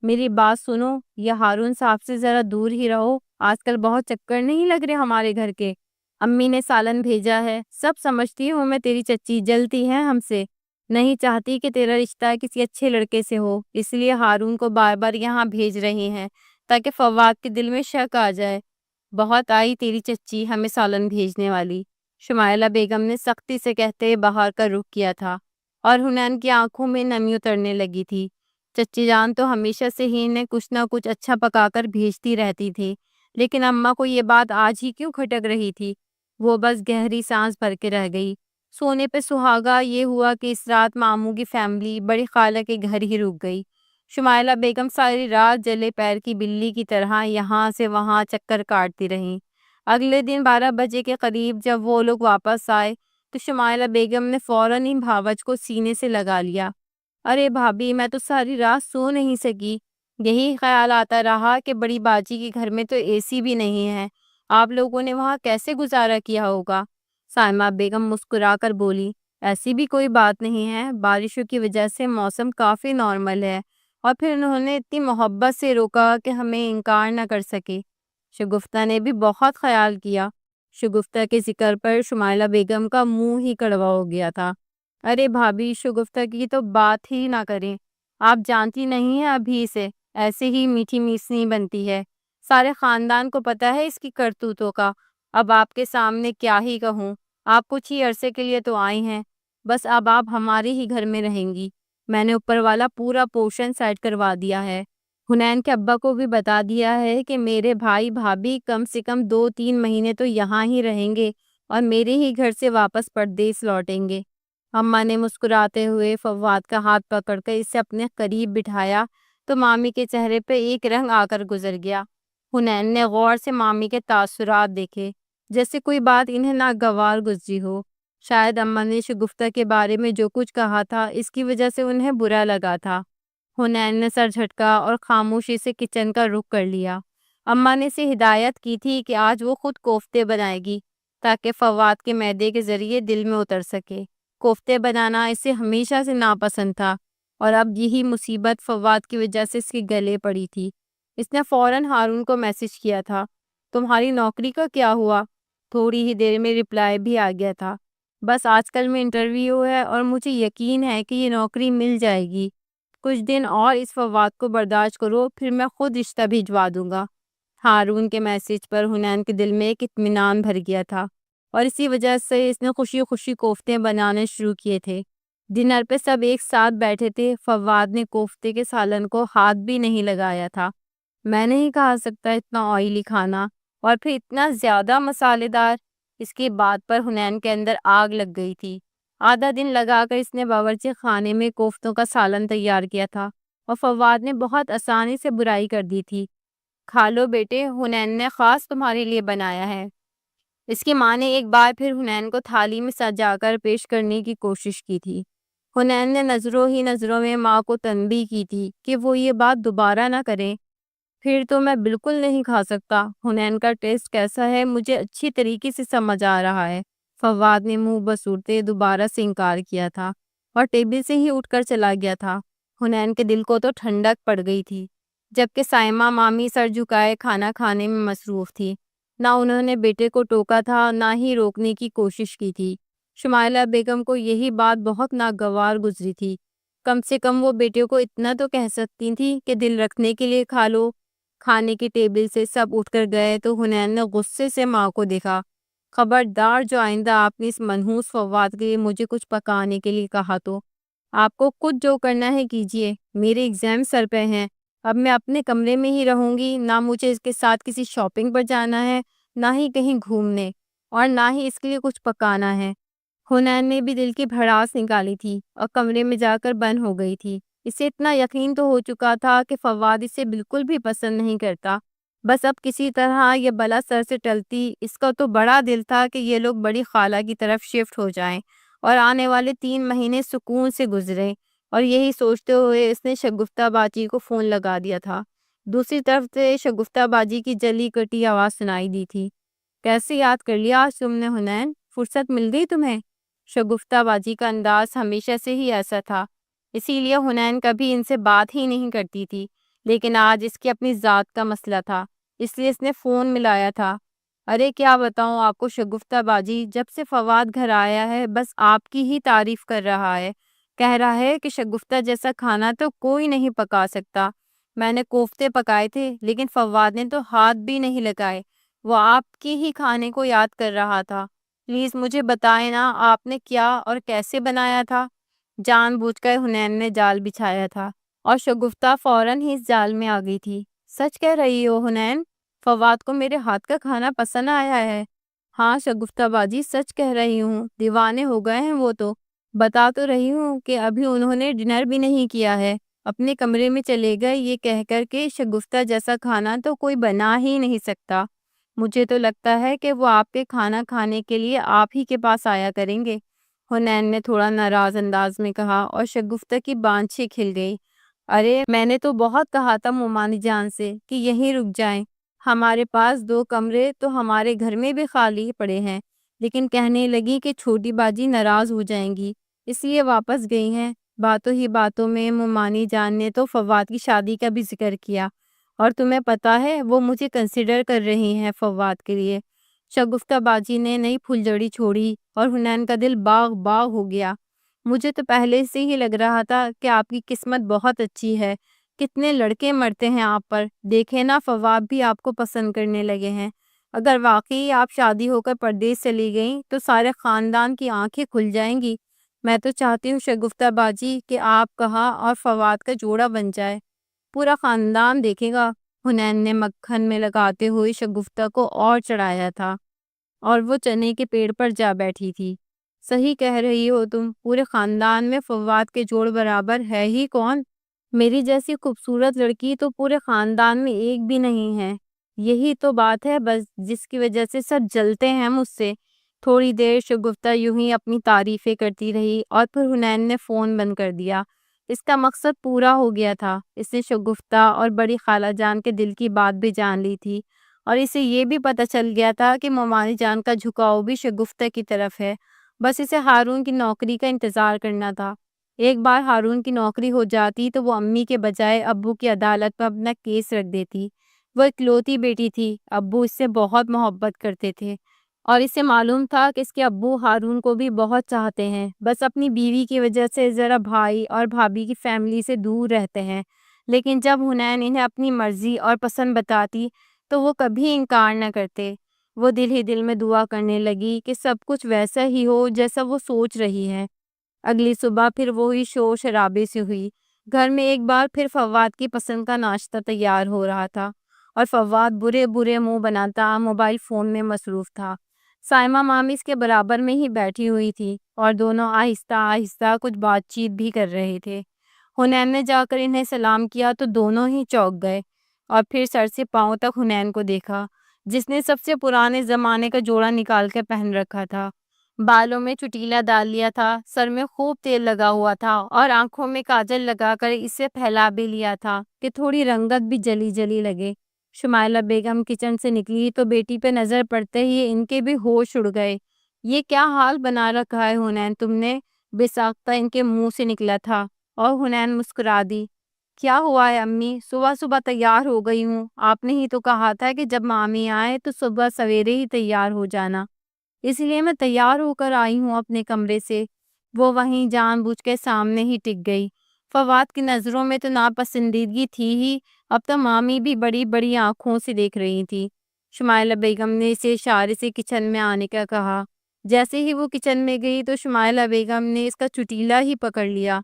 Speaker 1: میری بات سنو، یا ہارون صاحب سے ذرا دور ہی رہو، آج کل بہت چکر نہیں لگ رہے ہمارے گھر کے۔ امی نے سالن بھیجا ہے، سب سمجھتی ہوں میں تیری چچی، جلتی ہے ہم سے، نہیں چاہتی کہ تیرا رشتہ کسی اچھے لڑکے سے ہو، اس لیے ہارون کو بار بار یہاں بھیج رہی ہیں تاکہ فواد کے دل میں شک آ جائے۔ بہت آئی تیری چچی ہمیں سالن بھیجنے والی، شمائلہ بیگم نے سختی سے کہتے باہر کا رخ کیا تھا، اور حنین کی آنکھوں میں نمی اترنے لگی تھی۔ چچی جان تو ہمیشہ سے ہی انہیں کچھ نہ کچھ اچھا پکا کر بھیجتی رہتی تھی، لیکن اماں کو یہ بات آج ہی کیوں کھٹک رہی تھی؟ وہ بس گہری سانس بھر کے رہ گئی۔ سونے پہ سہاگا یہ ہوا کہ اس رات ماموں کی فیملی بڑی خالہ کے گھر ہی رک گئی۔ شمائلہ بیگم ساری رات جلے پیر کی بلی کی طرح یہاں سے وہاں چکر کاٹتی رہیں۔ اگلے دن 12 بجے کے قریب جب وہ لوگ واپس آئے تو شمائلہ بیگم نے فوراً ہی بھاوج کو سینے سے لگا لیا۔ ارے بھابھی، میں تو ساری رات سو نہیں سکی، یہی خیال آتا رہا کہ بڑی باجی کے گھر میں تو اے سی بھی نہیں ہے، آپ لوگوں نے وہاں کیسے گزارا کیا ہوگا؟ سائمہ بیگم مسکرا کر بولی، ایسی بھی کوئی بات نہیں ہے، بارشوں کی وجہ سے موسم کافی نارمل ہے، اور پھر انہوں نے اتنی محبت سے روکا کہ ہمیں انکار نہ کر سکے۔ شگفتہ نے بھی بہت خیال کیا۔ شگفتہ کے ذکر پر شمائلہ بیگم کا منہ ہی کڑوا ہو گیا تھا۔ ارے بھابھی، شگفتہ کی تو بات ہی نہ کریں، آپ جانتی نہیں ہیں ابھی سے، ایسے ہی میٹھی میسنی بنتی ہے، سارے خاندان کو پتہ ہے اس کی کرتوتوں کا۔ اب آپ کے سامنے کیا ہی کہوں، آپ کچھ ہی عرصے کے لیے تو آئی ہیں، بس اب آپ ہمارے ہی گھر میں رہیں گی، میں نے اوپر والا پورا پورشن سیٹ کروا دیا ہے، حنین کے ابا کو بھی بتا دیا ہے کہ میرے بھائی بھابھی کم سے کم 2-3 مہینے تو یہاں ہی رہیں گے اور میرے ہی گھر سے واپس پردیس لوٹیں گے۔ اماں نے مسکراتے ہوئے فواد کا ہاتھ پکڑ کر اسے اپنے قریب بٹھایا تو مامی کے چہرے پہ ایک رنگ آ کر گزر گیا۔ حنین نے غور سے مامی کے تاثرات دیکھے، جیسے کوئی بات انہیں ناگوار گزری ہو۔ شاید اماں نے شگفتہ کے بارے میں جو کچھ کہا تھا اس کی وجہ سے انہیں برا لگا تھا۔ حنین نے سر جھٹکا اور خاموشی سے کچن کا رخ کر لیا۔ اماں نے اسے ہدایت کی تھی کہ آج وہ خود کوفتے بنائے گی تاکہ فواد کے معدے کے ذریعے دل میں اتر سکے۔ کوفتے بنانا اسے ہمیشہ سے ناپسند تھا، اور اب یہی مصیبت فواد کی وجہ سے اس کے گلے پڑی تھی۔ اس نے فوراً ہارون کو میسج کیا تھا، تمہاری نوکری کا کیا ہوا؟ تھوڑی ہی دیر میں رپلائی بھی آ گیا تھا، بس آج کل میں انٹرویو ہے اور مجھے یقین ہے کہ یہ نوکری مل جائے گی، کچھ دن اور اس فواد کو برداشت کرو، پھر میں خود رشتہ بھجوا دوں گا۔ ہارون کے میسج پر حنین کے دل میں ایک اطمینان بھر گیا تھا، اور اسی وجہ سے اس نے خوشی خوشی کوفتے بنانے شروع کیے تھے۔ ڈنر پہ سب ایک ساتھ بیٹھے تھے، فواد نے کوفتے کے سالن کو ہاتھ بھی نہیں لگایا تھا۔ میں نہیں کھا سکتا اتنا آئلی کھانا، اور پھر اتنا زیادہ مسالے دار۔ اس کی بات پر حنین کے اندر آگ لگ گئی تھی۔ آدھا دن لگا کر اس نے باورچی خانے میں کوفتوں کا سالن تیار کیا تھا، اور فواد نے بہت آسانی سے برائی کر دی تھی۔ کھا لو بیٹے، حنین نے خاص تمہارے لیے بنایا ہے۔ اس کی ماں نے ایک بار پھر حنین کو تھالی میں سجا کر پیش کرنے کی کوشش کی تھی۔ حنین نے نظروں ہی نظروں میں ماں کو تنبیہ کی تھی کہ وہ یہ بات دوبارہ نہ کریں۔ پھر تو میں بالکل نہیں کھا سکتا، حنین کا ٹیسٹ کیسا ہے مجھے اچھی طریقے سے سمجھ آ رہا ہے۔ فواد نے منہ بسورتے دوبارہ سے انکار کیا تھا اور ٹیبل سے ہی اٹھ کر چلا گیا تھا۔ حنین کے دل کو تو ٹھنڈک پڑ گئی تھی، جبکہ سائمہ مامی سر جھکائے کھانا کھانے میں مصروف تھی۔ نہ انہوں نے بیٹے کو ٹوکا تھا، نہ ہی روکنے کی کوشش کی تھی۔ شمائلہ بیگم کو یہی بات بہت ناگوار گزری تھی۔ کم سے کم وہ بیٹے کو اتنا تو کہہ سکتی تھی کہ دل رکھنے کے لیے کھا لو۔ کھانے کی ٹیبل سے سب اٹھ کر گئے تو حنین نے غصے سے ماں کو دیکھا، خبردار جو آئندہ آپ نے اس منحوس فواد کے لیے مجھے کچھ پکانے کے لیے کہا تو آپ کو خود جو کرنا ہے کیجیے، میرے ایگزام سر پہ ہیں، اب میں اپنے کمرے میں ہی رہوں گی، نہ مجھے اس کے ساتھ کسی شاپنگ پر جانا ہے، نہ ہی کہیں گھومنے، اور نہ ہی اس کے لیے کچھ پکانا ہے۔ حنین نے بھی دل کی بھڑاس نکالی تھی اور کمرے میں جا کر بند ہو گئی تھی۔ اسے اتنا یقین تو ہو چکا تھا کہ فواد اسے بالکل بھی پسند نہیں کرتا، بس اب کسی طرح یہ بلا سر سے ٹلتی۔ اس کا تو بڑا دل تھا کہ یہ لوگ بڑی خالہ کی طرف شفٹ ہو جائیں اور آنے والے 3 مہینے سکون سے گزرے، اور یہی سوچتے ہوئے اس نے شگفتہ باجی کو فون لگا دیا تھا۔ دوسری طرف سے شگفتہ باجی کی جلی کٹی آواز سنائی دی تھی، کیسے یاد کر لیا آج تم نے حنین؟ فرصت مل گئی تمہیں؟ شگفتہ بازی کا انداز ہمیشہ سے ہی ایسا تھا، اسی لیے حنین کبھی ان سے بات ہی نہیں کرتی تھی، لیکن آج اس کی اپنی ذات کا مسئلہ تھا، اس لیے اس نے فون ملایا تھا۔ ارے کیا بتاؤں آپ کو شگفتہ باجی، جب سے فواد گھر آیا ہے بس آپ کی ہی تعریف کر رہا ہے، کہہ رہا ہے کہ شگفتہ جیسا کھانا تو کوئی نہیں پکا سکتا۔ میں نے کوفتے پکائے تھے لیکن فواد نے تو ہاتھ بھی نہیں لگائے، وہ آپ کی ہی کھانے کو یاد کر رہا تھا۔ پلیز مجھے بتائیں نا آپ نے کیا اور کیسے بنایا تھا؟ جان بوجھ کر حنین نے جال بچھایا تھا اور شگفتہ فوراً ہی اس جال میں آ گئی تھی۔ سچ کہہ رہی ہو حنین؟ فواد کو میرے ہاتھ کا کھانا پسند آیا ہے؟ ہاں شگفتہ باجی، سچ کہہ رہی ہوں، دیوانے ہو گئے ہیں وہ تو۔ بتا تو رہی ہوں کہ ابھی انہوں نے ڈنر بھی نہیں کیا ہے، اپنے کمرے میں چلے گئے یہ کہہ کر کے شگفتہ جیسا کھانا تو کوئی بنا ہی نہیں سکتا۔ مجھے تو لگتا ہے کہ وہ آپ کے کھانا کھانے کے لیے آپ ہی کے پاس آیا کریں گے، حنین نے تھوڑا ناراض انداز میں کہا اور شگفتہ کی بانچیں کھل گئی۔ ارے میں نے تو بہت کہا تھا مومانی جان سے کہ یہیں رک جائیں، ہمارے پاس 2 کمرے تو ہمارے گھر میں بھی خالی پڑے ہیں، لیکن کہنے لگی کہ چھوٹی باجی ناراض ہو جائیں گی، اس لیے واپس گئی ہیں۔ باتوں ہی باتوں میں مومانی جان نے تو فواد کی شادی کا بھی ذکر کیا، اور تمہیں پتا ہے وہ مجھے کنسیڈر کر رہی ہیں فواد کے لیے۔ شگفتہ باجی نے نئی پھلجڑی چھوڑی اور حنین کا دل باغ باغ ہو گیا۔ مجھے تو پہلے سے ہی لگ رہا تھا کہ آپ کی قسمت بہت اچھی ہے، کتنے لڑکے مرتے ہیں آپ پر، دیکھے نا فواد بھی آپ کو پسند کرنے لگے ہیں۔ اگر واقعی آپ شادی ہو کر پردیس چلی گئیں تو سارے خاندان کی آنکھیں کھل جائیں گی۔ میں تو چاہتی ہوں شگفتہ باجی کہ آپ کہا اور فواد کا جوڑا بن جائے، پورا خاندان دیکھے گا۔ حنین نے مکھن میں لگاتے ہوئے شگفتہ کو اور چڑھایا تھا اور وہ چنے کے پیڑ پر جا بیٹھی تھی۔ صحیح کہہ رہی ہو تم، پورے خاندان میں فواد کے جوڑ برابر ہے ہی کون؟ میری جیسی خوبصورت لڑکی تو پورے خاندان میں ایک بھی نہیں ہے۔ یہی تو بات ہے بس جس کی وجہ سے سب جلتے ہیں مجھ سے۔ تھوڑی دیر شگفتہ یوں ہی اپنی تعریفیں کرتی رہی اور پھر حنین نے فون بند کر دیا۔ اس کا مقصد پورا ہو گیا تھا، اس نے شگفتہ اور بڑی خالہ جان کے دل کی بات بھی جان لی تھی، اور اسے یہ بھی پتہ چل گیا تھا کہ مومانی جان کا جھکاؤ بھی شگفتہ کی طرف ہے، بس اسے ہارون کی نوکری کا انتظار کرنا تھا۔ ایک بار ہارون کی نوکری ہو جاتی تو وہ امی کے بجائے ابو کی عدالت پر اپنا کیس رکھ دیتی۔ وہ اکلوتی بیٹی تھی، ابو اس سے بہت محبت کرتے تھے اور اسے معلوم تھا کہ اس کے ابو ہارون کو بھی بہت چاہتے ہیں، بس اپنی بیوی کی وجہ سے ذرا بھائی اور بھابھی کی فیملی سے دور رہتے ہیں۔ لیکن جب حنین انہیں اپنی مرضی اور پسند بتاتی تو وہ کبھی انکار نہ کرتے۔ وہ دل ہی دل میں دعا کرنے لگی کہ سب کچھ ویسا ہی ہو جیسا وہ سوچ رہی ہے۔ اگلی صبح پھر وہی شور شرابے سے ہوئی۔ گھر میں ایک بار پھر فواد کی پسند کا ناشتہ تیار ہو رہا تھا اور فواد برے برے منہ بناتا موبائل فون میں مصروف تھا۔ سائمہ مامی اس کے برابر میں ہی بیٹھی ہوئی تھی اور دونوں آہستہ آہستہ کچھ بات چیت بھی کر رہے تھے۔ حنین نے جا کر انہیں سلام کیا تو دونوں ہی چونک گئے اور پھر سر سے پاؤں تک حنین کو دیکھا، جس نے سب سے پرانے زمانے کا جوڑا نکال کر پہن رکھا تھا۔ بالوں میں چٹیلا ڈال لیا تھا، سر میں خوب تیل لگا ہوا تھا اور آنکھوں میں کاجل لگا کر اسے پھیلا بھی لیا تھا کہ تھوڑی رنگت بھی جلی جلی لگے۔ شمائلہ بیگم کچن سے نکلی تو بیٹی پہ نظر پڑتے ہی ان کے بھی ہوش اڑ گئے۔ یہ کیا حال بنا رکھا ہے حنین تم نے؟ بے ساختہ ان کے منہ سے نکلا تھا اور حنین مسکرا دی۔ کیا ہوا ہے امی؟ صبح صبح تیار ہو گئی ہوں، آپ نے ہی تو کہا تھا کہ جب مامی آئے تو صبح سویرے ہی تیار ہو جانا، اس لیے میں تیار ہو کر آئی ہوں اپنے کمرے سے۔ وہ وہیں جان بوجھ کے سامنے ہی ٹک گئی۔ فواد کی نظروں میں تو ناپسندیدگی تھی ہی، اب تو مامی بھی بڑی بڑی آنکھوں سے دیکھ رہی تھی۔ شمائلہ بیگم نے اسے اشارے سے کچن میں آنے کا کہا۔ جیسے ہی وہ کچن میں گئی تو شمائلہ بیگم نے اس کا چٹیلا ہی پکڑ لیا۔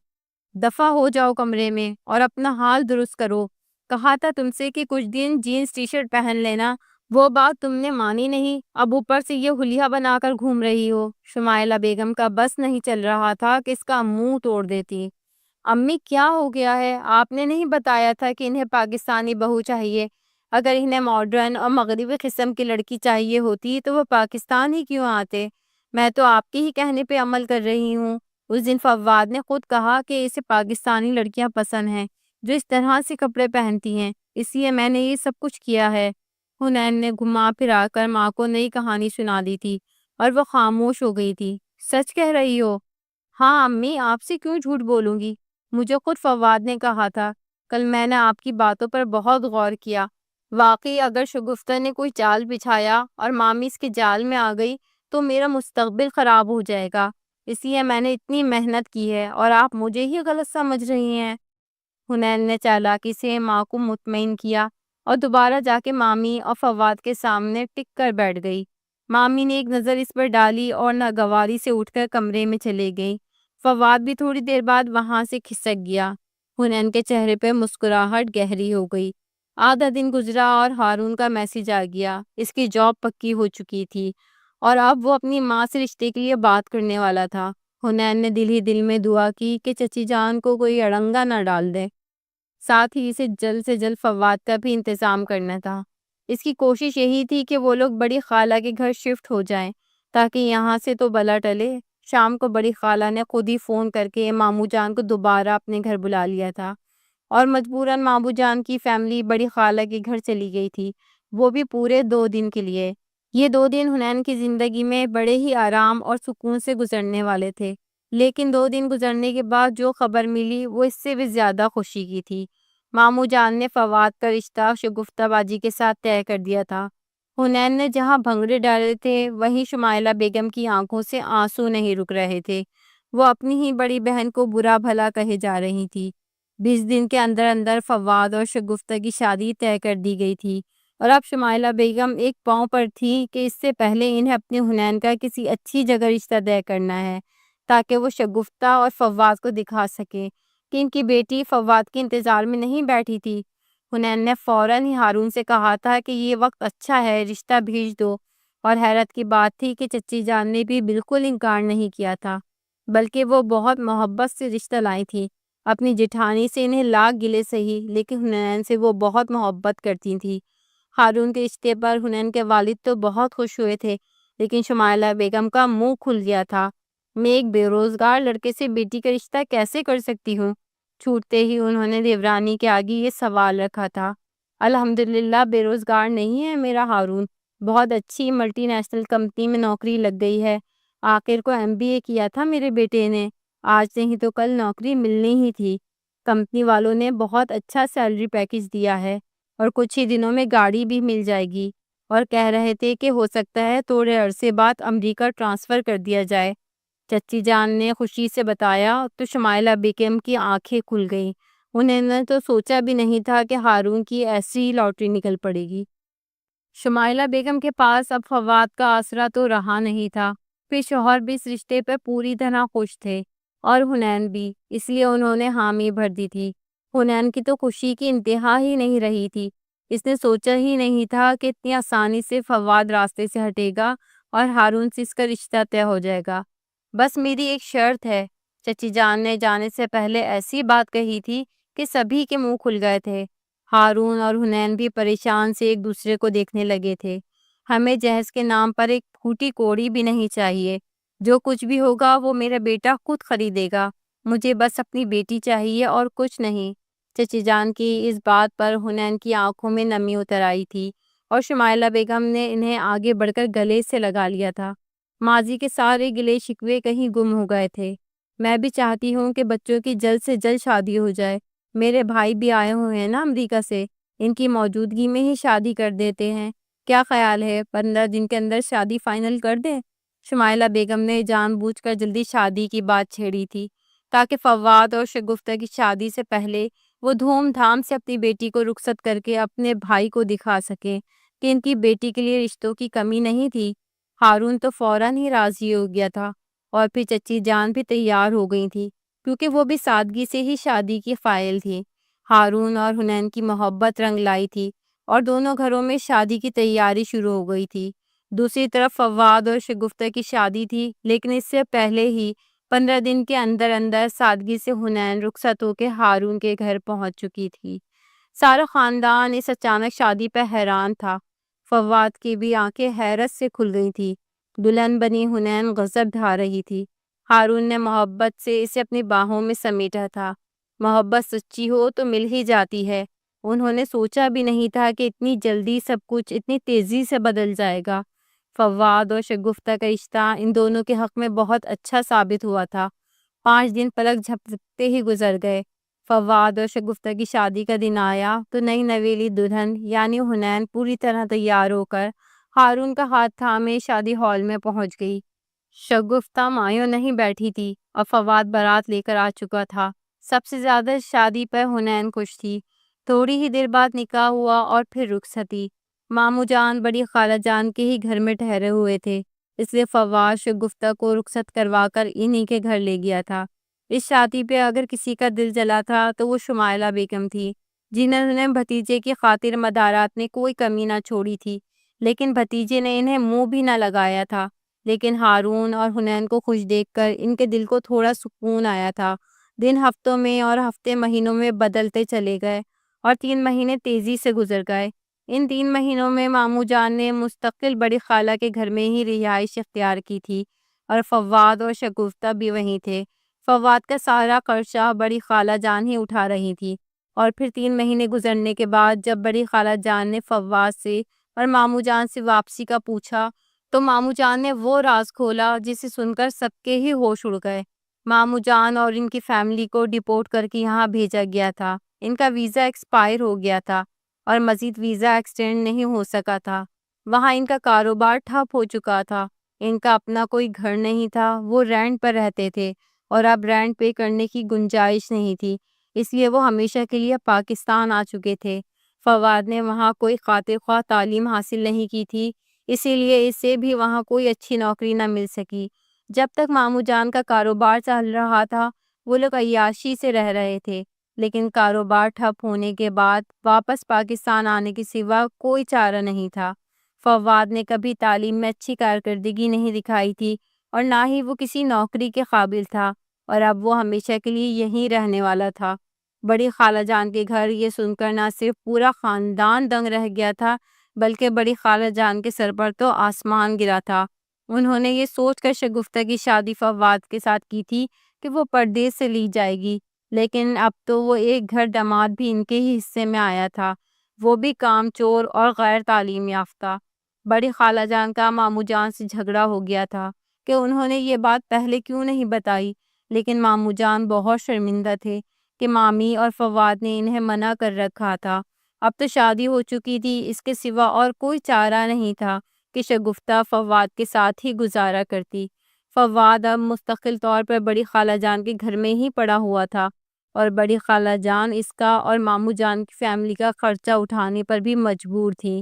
Speaker 1: دفع ہو جاؤ کمرے میں اور اپنا حال درست کرو، کہا تھا تم سے کہ کچھ دن جینز ٹی شرٹ پہن لینا، وہ بات تم نے مانی نہیں، اب اوپر سے یہ حلیہ بنا کر گھوم رہی ہو۔ شمائلہ بیگم کا بس نہیں چل رہا تھا کہ اس کا منہ توڑ دیتی۔ امی کیا ہو گیا ہے؟ آپ نے نہیں بتایا تھا کہ انہیں پاکستانی بہو چاہیے؟ اگر انہیں ماڈرن اور مغربی قسم کی لڑکی چاہیے ہوتی تو وہ پاکستان ہی کیوں آتے؟ میں تو آپ کے ہی کہنے پہ عمل کر رہی ہوں۔ اس دن فواد نے خود کہا کہ اسے پاکستانی لڑکیاں پسند ہیں جو اس طرح سے کپڑے پہنتی ہیں، اس لیے میں نے یہ سب کچھ کیا ہے۔ حنین نے گھما پھرا کر ماں کو نئی کہانی سنا دی تھی اور وہ خاموش ہو گئی تھی۔ سچ کہہ رہی ہو؟ ہاں امی، آپ سے کیوں جھوٹ بولوں گی؟ مجھے خود فواد نے کہا تھا۔ کل میں نے آپ کی باتوں پر بہت غور کیا۔ واقعی اگر شگفتہ نے کوئی چال بچھایا اور مامی اس کے جال میں آ گئی تو میرا مستقبل خراب ہو جائے گا۔ اس لیے میں نے اتنی محنت کی ہے اور آپ مجھے ہی غلط سمجھ رہی ہیں۔ حنین نے چالاکی سے ماں کو مطمئن کیا اور دوبارہ جا کے مامی اور فواد کے سامنے ٹک کر بیٹھ گئی۔ مامی نے ایک نظر اس پر ڈالی اور ناگواری سے اٹھ کر کمرے میں چلے گئی۔ فواد بھی تھوڑی دیر بعد وہاں سے کھسک گیا۔ حنین کے چہرے پہ مسکراہٹ گہری ہو گئی۔ آدھا دن گزرا اور ہارون کا میسج آ گیا۔ اس کی جاب پکی ہو چکی تھی اور اب وہ اپنی ماں سے رشتے کے لیے بات کرنے والا تھا۔ حنین نے دل ہی دل میں دعا کی کہ چچی جان کو کوئی اڑنگا نہ ڈال دے۔ ساتھ ہی اسے جلد سے جلد فواد کا بھی انتظام کرنا تھا۔ اس کی کوشش یہی تھی کہ وہ لوگ بڑی خالہ کے گھر شفٹ ہو جائیں تاکہ یہاں سے تو بلا ٹلے۔ شام کو بڑی خالہ نے خود ہی فون کر کے ماموں جان کو دوبارہ اپنے گھر بلا لیا تھا اور مجبوراً ماموں جان کی فیملی بڑی خالہ کے گھر چلی گئی تھی، وہ بھی پورے 2 دن کے لیے۔ یہ 2 دن حنین کی زندگی میں بڑے ہی آرام اور سکون سے گزرنے والے تھے، لیکن 2 دن گزرنے کے بعد جو خبر ملی وہ اس سے بھی زیادہ خوشی کی تھی۔ ماموں جان نے فواد کا رشتہ شگفتہ باجی کے ساتھ طے کر دیا تھا۔ حنین نے جہاں بھنگڑے ڈالے تھے وہیں شمائلہ بیگم کی آنکھوں سے آنسو نہیں رک رہے تھے۔ وہ اپنی ہی بڑی بہن کو برا بھلا کہے جا رہی تھی۔ 20 دن کے اندر اندر فواد اور شگفتہ کی شادی طے کر دی گئی تھی اور اب شمائلہ بیگم ایک پاؤں پر تھی کہ اس سے پہلے انہیں اپنے حنین کا کسی اچھی جگہ رشتہ طے کرنا ہے تاکہ وہ شگفتہ اور فواد کو دکھا سکے کہ ان کی بیٹی فواد کے انتظار میں نہیں بیٹھی تھی۔ حنین نے فوراً ہی ہارون سے کہا تھا کہ یہ وقت اچھا ہے، رشتہ بھیج دو، اور حیرت کی بات تھی کہ چچی جان نے بھی بالکل انکار نہیں کیا تھا، بلکہ وہ بہت محبت سے رشتہ لائی تھی۔ اپنی جٹھانی سے انہیں لاکھ گلے سہی، لیکن حنین سے وہ بہت محبت کرتی تھی۔ ہارون کے رشتے پر حنین کے والد تو بہت خوش ہوئے تھے، لیکن شمائلہ بیگم کا منہ کھل گیا تھا۔ میں ایک بے روزگار لڑکے سے بیٹی کا رشتہ کیسے کر سکتی ہوں؟ چھوٹتے ہی انہوں نے دیورانی کے آگے یہ سوال رکھا تھا۔ الحمدللہ بے روزگار نہیں ہے میرا ہارون، بہت اچھی ملٹی نیشنل کمپنی میں نوکری لگ گئی ہے۔ آخر کو MBA کیا تھا میرے بیٹے نے، آج نہیں تو کل نوکری ملنی ہی تھی۔ کمپنی والوں نے بہت اچھا سیلری پیکج دیا ہے اور کچھ ہی دنوں میں گاڑی بھی مل جائے گی، اور کہہ رہے تھے کہ ہو سکتا ہے تھوڑے عرصے بعد امریکہ ٹرانسفر کر دیا جائے۔ چچی جان نے خوشی سے بتایا تو شمائلہ بیگم کی آنکھیں کھل گئیں۔ انہوں نے تو سوچا بھی نہیں تھا کہ ہارون کی ایسی لاٹری نکل پڑے گی۔ شمائلہ بیگم کے پاس اب فواد کا آسرا تو رہا نہیں تھا، پھر شوہر بھی اس رشتے پہ پوری طرح خوش تھے اور حنین بھی، اس لیے انہوں نے حامی بھر دی تھی۔ حنین کی تو خوشی کی انتہا ہی نہیں رہی تھی۔ اس نے سوچا ہی نہیں تھا کہ اتنی آسانی سے فواد راستے سے ہٹے گا اور ہارون سے اس کا رشتہ طے ہو جائے گا۔ بس میری ایک شرط ہے، چچی جان نے جانے سے پہلے ایسی بات کہی تھی کہ سبھی کے منہ کھل گئے تھے۔ ہارون اور حنین بھی پریشان سے ایک دوسرے کو دیکھنے لگے تھے۔ ہمیں جہیز کے نام پر ایک پھوٹی کوڑی بھی نہیں چاہیے، جو کچھ بھی ہوگا وہ میرا بیٹا خود خریدے گا، مجھے بس اپنی بیٹی چاہیے اور کچھ نہیں۔ چچی جان کی اس بات پر حنین کی آنکھوں میں نمی اتر آئی تھی اور شمائلہ بیگم نے انہیں آگے بڑھ کر گلے سے لگا لیا تھا۔ ماضی کے سارے گلے شکوے کہیں گم ہو گئے تھے۔ میں بھی چاہتی ہوں کہ بچوں کی جلد سے جلد شادی ہو جائے۔ میرے بھائی بھی آئے ہوئے ہیں نا امریکہ سے، ان کی موجودگی میں ہی شادی کر دیتے ہیں۔ کیا خیال ہے 15 دن کے اندر شادی فائنل کر دیں؟ شمائلہ بیگم نے جان بوجھ کر جلدی شادی کی بات چھیڑی تھی تاکہ فواد اور شگفتہ کی شادی سے پہلے وہ دھوم دھام سے اپنی بیٹی کو رخصت کر کے اپنے بھائی کو دکھا سکے کہ ان کی بیٹی کے لیے رشتوں کی کمی نہیں تھی۔ ہارون تو فوراً ہی راضی ہو گیا تھا اور پھر چچی جان بھی تیار ہو گئی تھی کیونکہ وہ بھی سادگی سے ہی شادی کی فائل تھی۔ ہارون اور حنین کی محبت رنگ لائی تھی اور دونوں گھروں میں شادی کی تیاری شروع ہو گئی تھی۔ دوسری طرف فواد اور شگفتہ کی شادی تھی، لیکن اس سے پہلے ہی 15 دن کے اندر اندر سادگی سے حنین رخصت ہو کے ہارون کے گھر پہنچ چکی تھی۔ سارا خاندان اس اچانک شادی پہ حیران تھا۔ فواد کی بھی آنکھیں حیرت سے کھل گئی تھی۔ دلہن بنی حنین غضب ڈھا رہی تھی۔ ہارون نے محبت سے اسے اپنی باہوں میں سمیٹا تھا۔ محبت سچی ہو تو مل ہی جاتی ہے۔ انہوں نے سوچا بھی نہیں تھا کہ اتنی جلدی سب کچھ اتنی تیزی سے بدل جائے گا۔ فواد اور شگفتہ کا رشتہ ان دونوں کے حق میں بہت اچھا ثابت ہوا تھا۔ 5 دن پلک جھپکتے ہی گزر گئے۔ فواد اور شگفتہ کی شادی کا دن آیا تو نئی نویلی دلہن یعنی حنین پوری طرح تیار ہو کر ہارون کا ہاتھ تھامے شادی ہال میں پہنچ گئی۔ شگفتہ مایوں نہیں بیٹھی تھی اور فواد بارات لے کر آ چکا تھا۔ سب سے زیادہ شادی پر حنین خوش تھی۔ تھوڑی ہی دیر بعد نکاح ہوا اور پھر رخصتی۔ ماموں جان بڑی خالہ جان کے ہی گھر میں ٹھہرے ہوئے تھے، اس لیے فواد شگفتہ کو رخصت کروا کر انہی کے گھر لے گیا تھا۔ اس شادی پہ اگر کسی کا دل جلا تھا تو وہ شمائلہ بیگم تھی، جنہوں نے بھتیجے کی خاطر مدارات میں کوئی کمی نہ چھوڑی تھی، لیکن بھتیجے نے انہیں منہ بھی نہ لگایا تھا۔ لیکن ہارون اور حنین کو خوش دیکھ کر ان کے دل کو تھوڑا سکون آیا تھا۔ دن ہفتوں میں اور ہفتے مہینوں میں بدلتے چلے گئے اور 3 مہینے تیزی سے گزر گئے۔ ان 3 مہینوں میں ماموں جان نے مستقل بڑی خالہ کے گھر میں ہی رہائش اختیار کی تھی اور فواد اور شگفتہ بھی وہیں تھے۔ فواد کا سارا خرچہ بڑی خالہ جان ہی اٹھا رہی تھی، اور پھر 3 مہینے گزرنے کے بعد جب بڑی خالہ جان نے فواد سے اور ماموں جان سے واپسی کا پوچھا تو ماموں جان نے وہ راز کھولا جسے سن کر سب کے ہی ہوش اڑ گئے۔ ماموں جان اور ان کی فیملی کو ڈپورٹ کر کے یہاں بھیجا گیا تھا۔ ان کا ویزا ایکسپائر ہو گیا تھا اور مزید ویزا ایکسٹینڈ نہیں ہو سکا تھا۔ وہاں ان کا کاروبار ٹھپ ہو چکا تھا۔ ان کا اپنا کوئی گھر نہیں تھا، وہ رینٹ پر رہتے تھے اور اب رینٹ پے کرنے کی گنجائش نہیں تھی، اس لیے وہ ہمیشہ کے لیے پاکستان آ چکے تھے۔ فواد نے وہاں کوئی خاطر خواہ تعلیم حاصل نہیں کی تھی، اسی لیے اسے بھی وہاں کوئی اچھی نوکری نہ مل سکی۔ جب تک ماموں جان کا کاروبار چل رہا تھا وہ لوگ عیاشی سے رہ رہے تھے، لیکن کاروبار ٹھپ ہونے کے بعد واپس پاکستان آنے کے سوا کوئی چارہ نہیں تھا۔ فواد نے کبھی تعلیم میں اچھی کارکردگی نہیں دکھائی تھی اور نہ ہی وہ کسی نوکری کے قابل تھا، اور اب وہ ہمیشہ کے لیے یہیں رہنے والا تھا۔ بڑی خالہ جان کے گھر یہ سن کر نہ صرف پورا خاندان دنگ رہ گیا تھا بلکہ بڑی خالہ جان کے سر پر تو آسمان گرا تھا۔ انہوں نے یہ سوچ کر شگفتہ کی شادی فواد کے ساتھ کی تھی کہ وہ پردیس سے لی جائے گی، لیکن اب تو وہ ایک گھر داماد بھی ان کے ہی حصے میں آیا تھا، وہ بھی کام چور اور غیر تعلیم یافتہ۔ بڑی خالہ جان کا ماموں جان سے جھگڑا ہو گیا تھا کہ انہوں نے یہ بات پہلے کیوں نہیں بتائی، لیکن ماموں جان بہت شرمندہ تھے کہ مامی اور فواد نے انہیں منع کر رکھا تھا۔ اب تو شادی ہو چکی تھی، اس کے سوا اور کوئی چارہ نہیں تھا کہ شگفتہ فواد کے ساتھ ہی گزارا کرتی۔ فواد اب مستقل طور پر بڑی خالہ جان کے گھر میں ہی پڑا ہوا تھا اور بڑی خالہ جان اس کا اور ماموں جان کی فیملی کا خرچہ اٹھانے پر بھی مجبور تھی۔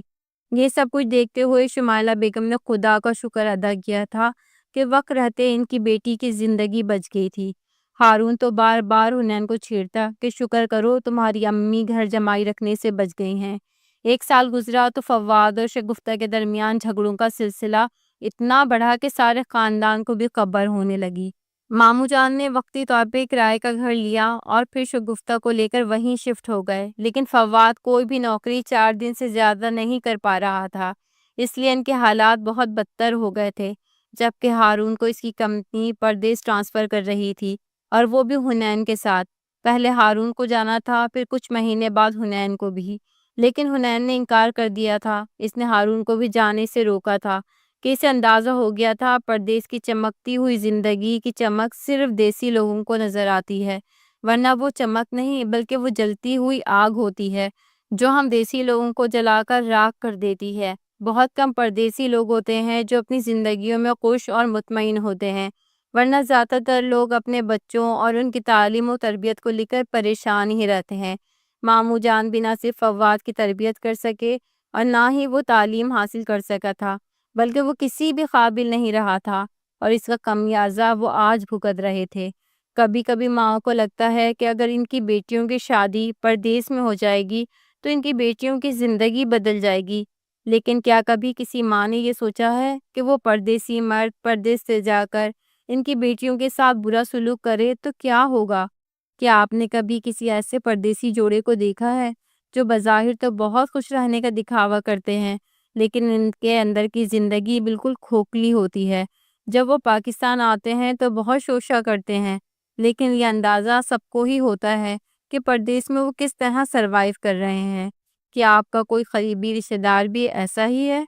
Speaker 1: یہ سب کچھ دیکھتے ہوئے شمائلہ بیگم نے خدا کا شکر ادا کیا تھا کہ وقت رہتے ان کی بیٹی کی زندگی بچ گئی تھی۔ ہارون تو بار بار حنین کو چھیڑتا کہ شکر کرو تمہاری امی گھر جمائی رکھنے سے بچ گئی ہیں۔ 1 سال گزرا تو فواد اور شگفتہ کے درمیان جھگڑوں کا سلسلہ اتنا بڑھا کہ سارے خاندان کو بھی خبر ہونے لگی۔ ماموں جان نے وقتی طور پہ کرائے کا گھر لیا اور پھر شگفتہ کو لے کر وہیں شفٹ ہو گئے، لیکن فواد کوئی بھی نوکری 4 دن سے زیادہ نہیں کر پا رہا تھا، اس لیے ان کے حالات بہت بدتر ہو گئے تھے۔ جبکہ ہارون کو اس کی کمپنی پردیس ٹرانسفر کر رہی تھی اور وہ بھی حنین کے ساتھ۔ پہلے ہارون کو جانا تھا، پھر کچھ مہینے بعد حنین کو بھی، لیکن حنین نے انکار کر دیا تھا۔ اس نے ہارون کو بھی جانے سے روکا تھا کہ اسے اندازہ ہو گیا تھا پردیس کی چمکتی ہوئی زندگی کی چمک صرف دیسی لوگوں کو نظر آتی ہے، ورنہ وہ چمک نہیں بلکہ وہ جلتی ہوئی آگ ہوتی ہے جو ہم دیسی لوگوں کو جلا کر راکھ کر دیتی ہے۔ بہت کم پردیسی لوگ ہوتے ہیں جو اپنی زندگیوں میں خوش اور مطمئن ہوتے ہیں، ورنہ زیادہ تر لوگ اپنے بچوں اور ان کی تعلیم و تربیت کو لے کر پریشان ہی رہتے ہیں۔ ماموں جان بھی نہ صرف فواد کی تربیت کر سکے اور نہ ہی وہ تعلیم حاصل کر سکا تھا، بلکہ وہ کسی بھی قابل نہیں رہا تھا، اور اس کا خمیازہ وہ آج بھگت رہے تھے۔ کبھی کبھی ماں کو لگتا ہے کہ اگر ان کی بیٹیوں کی شادی پردیس میں ہو جائے گی تو ان کی بیٹیوں کی زندگی بدل جائے گی، لیکن کیا کبھی کسی ماں نے یہ سوچا ہے کہ وہ پردیسی مرد پردیس سے جا کر ان کی بیٹیوں کے ساتھ برا سلوک کرے تو کیا ہوگا؟ کیا آپ نے کبھی کسی ایسے پردیسی جوڑے کو دیکھا ہے جو بظاہر تو بہت خوش رہنے کا دکھاوا کرتے ہیں لیکن ان کے اندر کی زندگی بالکل کھوکھلی ہوتی ہے؟ جب وہ پاکستان آتے ہیں تو بہت شوشہ کرتے ہیں، لیکن یہ اندازہ سب کو ہی ہوتا ہے کہ پردیس میں وہ کس طرح سروائیو کر رہے ہیں۔ کیا آپ کا کوئی قریبی رشتہ دار بھی ایسا ہی ہے؟